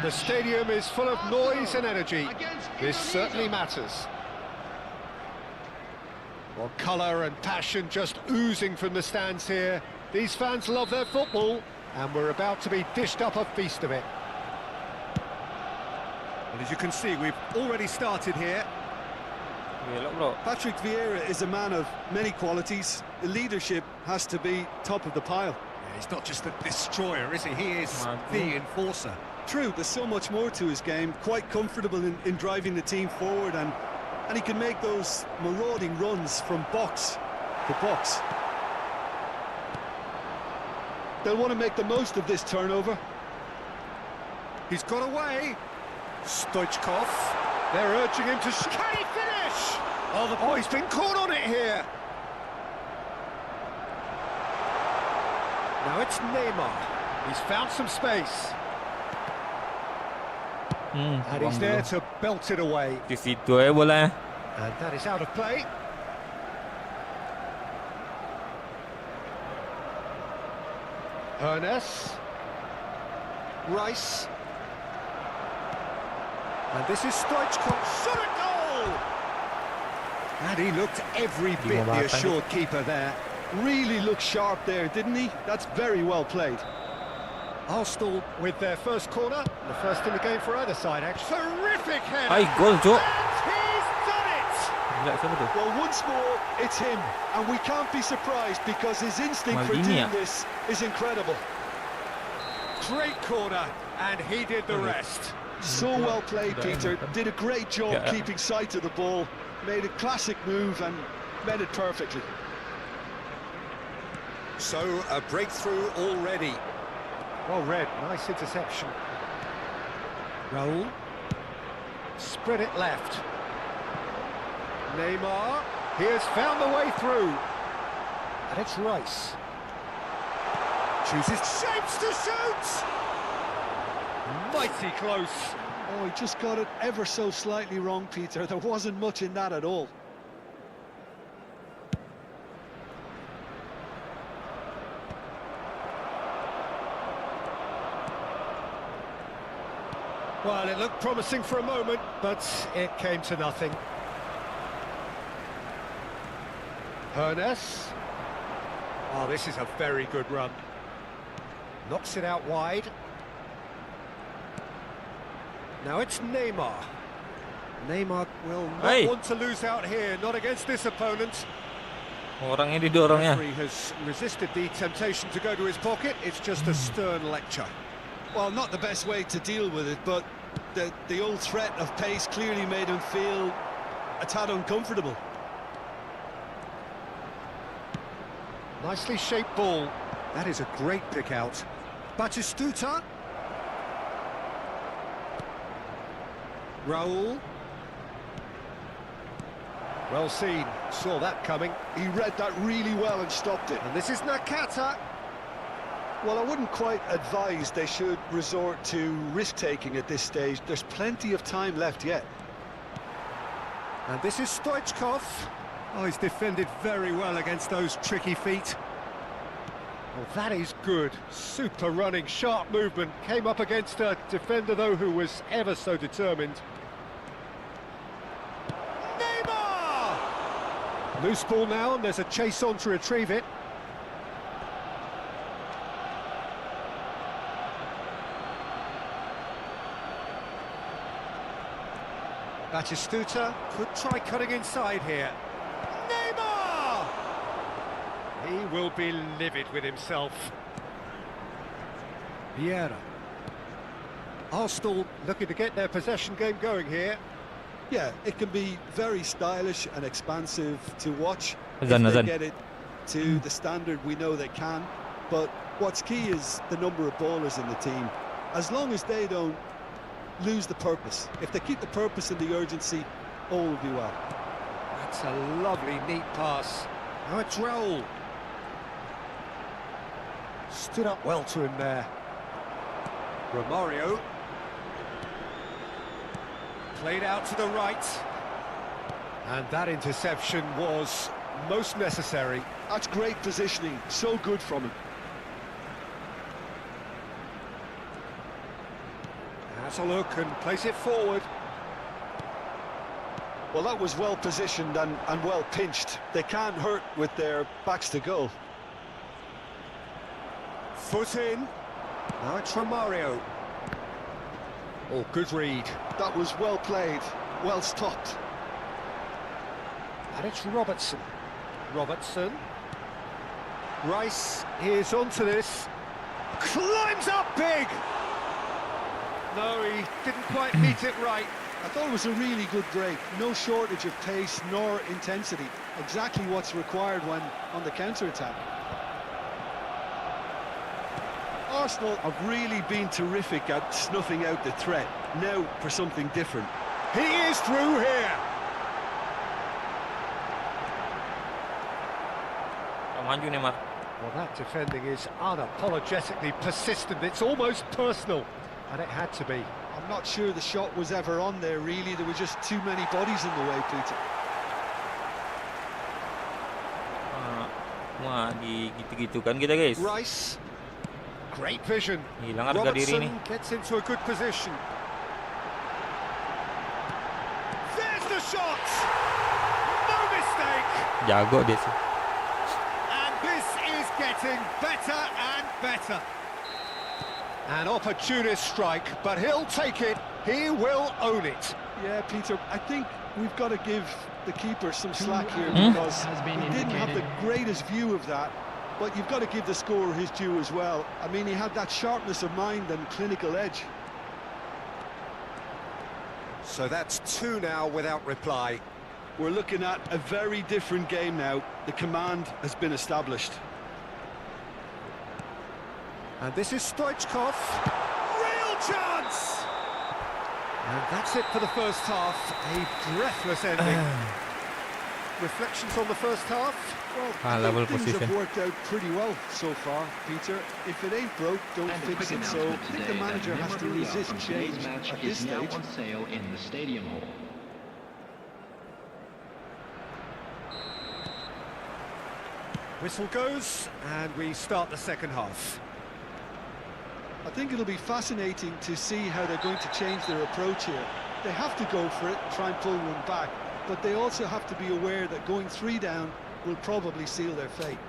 The stadium is full of noise and energy. This certainly matters. Well, colour and passion just oozing from the stands here. These fans love their football, and we're about to be dished up a feast of it. Well, as you can see, we've already started here. Gelok, bro. Patrick Vieira is a man of many qualities. The leadership has to be top of the pile. Yeah, he's not just a destroyer, is he? He is the enforcer. True, there's so much more to his game. Quite comfortable in driving the team forward, and he can make those marauding runs from box to box. They'll want to make the most of this turnover. He's got away. Stoichkov. They're urging him to... Can he finish? Oh, he's been caught on it here. Now it's Neymar. He's found some space. And he's there to belt it away. Di situ bola. And that is out of play. Ernest. Rice. And this is Stoichkov. Shot a goal! And he looked every bit the assured keeper there. Really looked sharp there, didn't he? That's very well played. Arsenal with their first corner. The first in the game for either side, actually. Terrific header! Hai, gol, Cok. And he's done it! Gila, siapa tu? Well, once more, it's him. And we can't be surprised because his instinct for Maldini, doing this is incredible. Great corner, and he did the rest. So well played, Peter. Did a great job keeping sight of the ball. Made a classic move and made it perfectly. So, a breakthrough already. Well read, nice interception. Raul. Spread it left. Neymar. He has found the way through. And it's Rice. Chooses shapes to shoot! Mighty close. Oh, he just got it ever so slightly wrong, Peter. There wasn't much in that at all. Well, it looked promising for a moment, but it came to nothing. Hernes. Oh, this is a very good run. Knocks it out wide. Now it's Neymar. Neymar will not Hey. want to lose out here, not against this opponent. Orangnya didorong ya. Referee has resisted the temptation to go to his pocket. It's just a stern lecture. Well, not the best way to deal with it, but the old threat of pace clearly made him feel a tad uncomfortable. Nicely shaped ball. That is a great pick out. Batistuta. Raul. Well seen. Saw that coming. He read that really well and stopped it. And this is Nakata. Well, I wouldn't quite advise they should resort to risk-taking at this stage. There's plenty of time left yet. And this is Stoichkov. Oh, he's defended very well against those tricky feet. Well, that is good. Super running, sharp movement. Came up against a defender, though, who was ever so determined. Neymar! Loose ball now, and there's a chase on to retrieve it. Batistuta could try cutting inside here. Neymar! He will be livid with himself. Vieira. Arsenal looking to get their possession game going here. Yeah, it can be very stylish and expansive to watch if Azan, they Azan. get it to the standard we know they can. But what's key is the number of ballers in the team. As long as they don't lose the purpose. If they keep the purpose and the urgency, all will be well. That's a lovely, neat pass. Now it's Raul. Stood up well to him there. Romario. Played out to the right. And that interception was most necessary. That's great positioning, so good from him. Has a look and place it forward. Well, that was well positioned and well pinched. They can't hurt with their backs to goal. Foot in. Now it's Romario. Oh, good read. That was well played, well stopped. And it's Robertson. Robertson. Rice is onto this. Climbs up big! No, he didn't quite meet it right. I thought it was a really good break. No shortage of pace nor intensity. Exactly what's required when on the counter-attack. Arsenal have really been terrific at snuffing out the threat. Now for something different. He is through here. Maju Neymar. Well, that defending is unapologetically persistent. It's almost personal, and it had to be. I'm not sure the shot was ever on there, really. There were just too many bodies in the way, Peter. Wah, di gitu-gitu kan kita guys. Rice. Great vision. Hilang harga diri nih. Robertson gets into a good position. There's the shot! No mistake! Jago dia sih. And this is getting better and better. An opportunist strike, but he'll take it. He will own it. Yeah, Peter, I think we've got to give the keeper some slack here Hmm? because Has been he didn't have the indicated. greatest view of that. But you've got to give the scorer his due as well. I mean, he had that sharpness of mind and clinical edge. So that's two now without reply. We're looking at a very different game now. The command has been established. And this is Stoichkov. Real chance! And that's it for the first half. A breathless ending. reflections on the first half? Well, High I level think things position. have worked out pretty well so far, Peter. If it ain't broke, don't And a fix quick it. So announcement I think today the that manager has to memorabilia resist from today's change match at this is now stage. on sale in the stadium hall. Whistle goes, and we start the second half. I think it'll be fascinating to see how they're going to change their approach here. They have to go for it, try and pull one back, but they also have to be aware that going 3 down will probably seal their fate.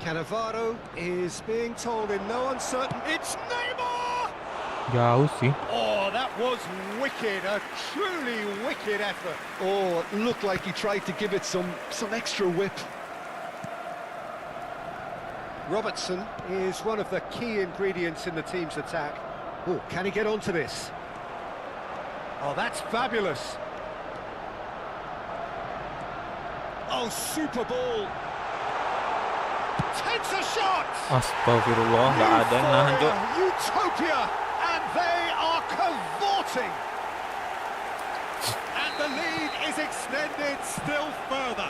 Cannavaro is being told in no uncertain... It's Neymar! Jauh sih. Oh, that was wicked, a truly wicked effort. Oh, it looked like he tried to give it some extra whip. Robertson is one of the key ingredients in the team's attack. Oh, can he get onto this? Oh, that's fabulous. Oh, super ball. Takes a shot. Astagfirullah, nggak ada yang nahan, Cok. Utopia, and they are cavorting. And the lead is extended still further.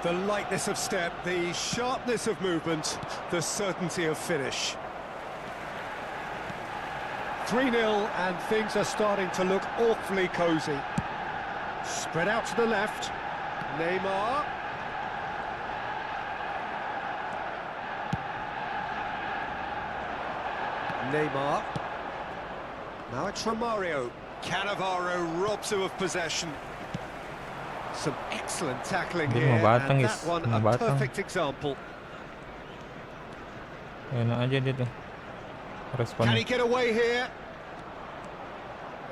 The lightness of step, the sharpness of movement, the certainty of finish. 3-0, and things are starting to look awfully cosy. Spread out to the left. Neymar. Neymar. Now it's Romario. Cannavaro robs him of possession. Some excellent tackling Dia here, mau batang, and guys. that one Mau a batang. perfect example. Enak aja dia tuh Can he responnya. get away here?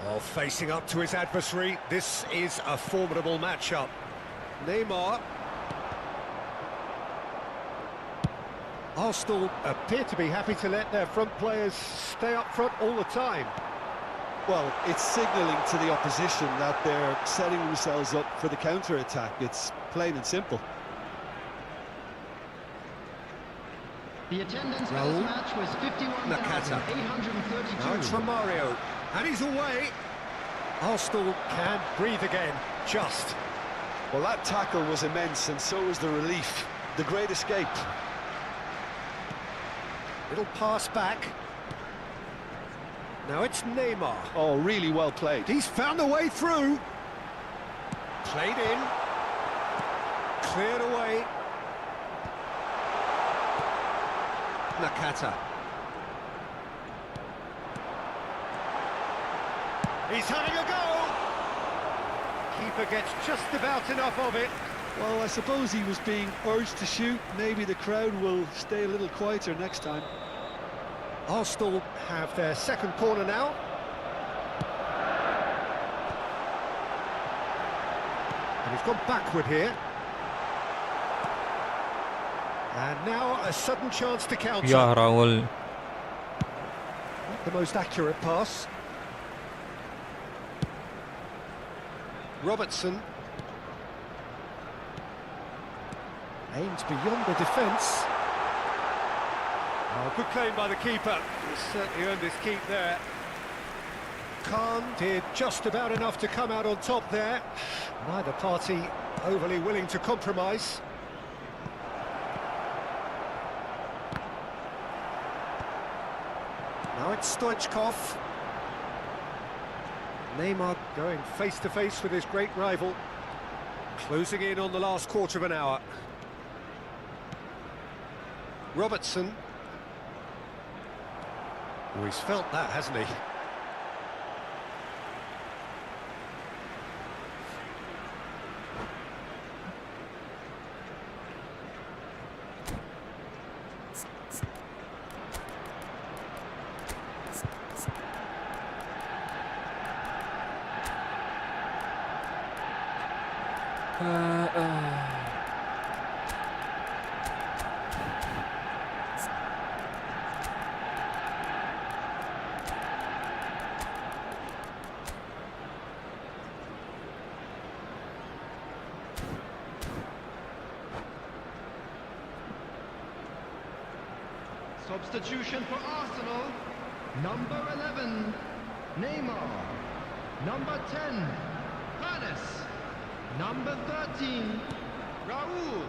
Oh, facing up to his adversary. This is a formidable matchup. Neymar. Arsenal appear to be happy to let their front players stay up front all the time. Well, it's signalling to the opposition that they're setting themselves up for the counter-attack. It's plain and simple. The attendance for Raul. this match was Nakata. 51,832. Now it's Romario, and he's away. Arsenal can breathe again, just. Well, that tackle was immense, and so was the relief. The great escape. Little pass back. Now it's Neymar. Oh, really well played. He's found a way through. Played in. Cleared away. Nakata. He's having a go. Keeper gets just about enough of it. Well, I suppose he was being urged to shoot. Maybe the crowd will stay a little quieter next time. Arsenal have their second corner now. And he's gone backward here. And now a sudden chance to counter. Ya Raul. Not the most accurate pass. Robertson. Aims beyond the defence. Oh, good claim by the keeper. He certainly earned his keep there. Khan did just about enough to come out on top there. Neither party overly willing to compromise. Now it's Stoichkov. Neymar going face-to-face with his great rival. Closing in on the last quarter of an hour. Robertson. Oh, he's felt that, hasn't he? Substitution for Arsenal, number 11, Neymar. Number 10, Hannes. Number 13, Raul.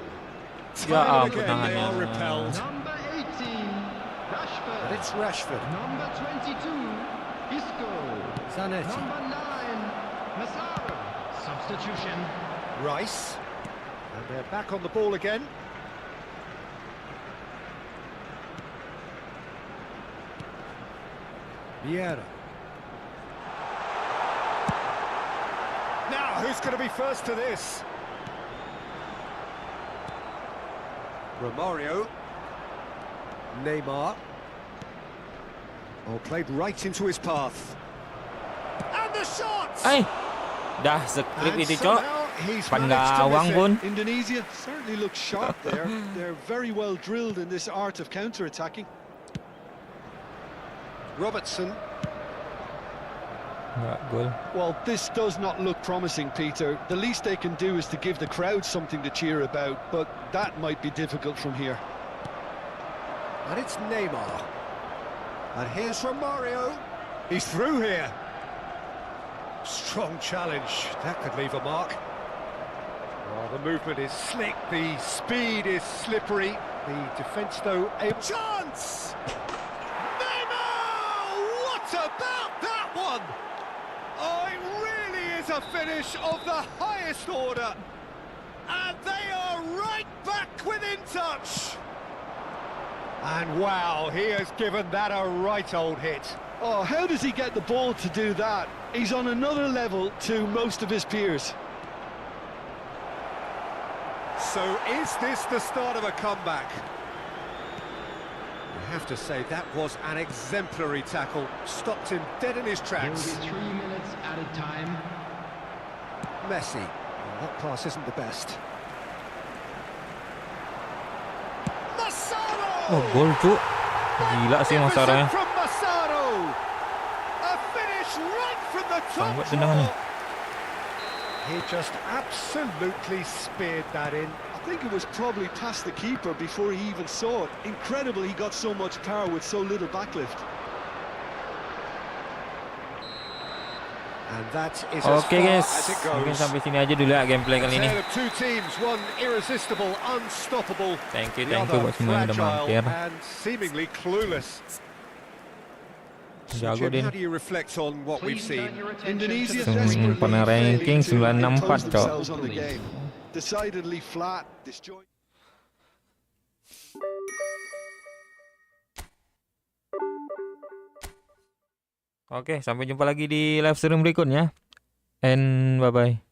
Ya Time and ampun again they are tangannya. repelled. Number 18, Rashford. But it's Rashford. Number 22, Isco. Zanetti. Number 9, Massaro. Substitution. Rice. And they're back on the ball again. Vieira. Now, who's going to be first to this? Romario. Neymar. Oh, played right into his path. And the shot! Dah skrip And itu, Cok. somehow he's Pan managed to gawang miss it. pun. Indonesia certainly look sharp there. They're very well drilled in this art of counter-attacking. Robertson. Enggak gol. Well, this does not look promising, Peter. The least they can do is to give the crowd something to cheer about, but that might be difficult from here. And it's Neymar. And here's Romario. He's through here. Strong challenge. That could leave a mark. Oh, the movement is slick. The speed is slippery. The defence, though, a chance! Neymar! What about that one? Oh, it really is a finish of the highest order. And they are right back within touch. And wow, he has given that a right old hit. Oh, how does he get the ball to do that? He's on another level to most of his peers. So is this the start of a comeback? I have to say that was an exemplary tackle. Stopped him dead in his There will tracks. be 3 minutes added time. Messi. Well, that pass isn't the best. Massaro! Oh, gol, Cuk. Gila sih Masaranya. From Massaro. A finish right from the top. Sambut tendangannya. He just absolutely speared that in. I think it was probably past the keeper before he even saw it. Incredible he got so much power with so little backlift. And that is as Oke far guys, as it mungkin goes. sampai sini aja dulu ya gameplay kali ini. Tale of two teams, one irresistible, unstoppable, Thank you the other buat semua yang udah fragile mampir. and seemingly clueless. So, Jago Jim, din. how do you reflect on what we've Please seen? turn your attention Indonesia to the desperately pernah ranking failing to 964, impose Cok. themselves on the game. Decidedly flat, disjointed. Oke, sampai jumpa lagi di live stream berikutnya. And bye-bye.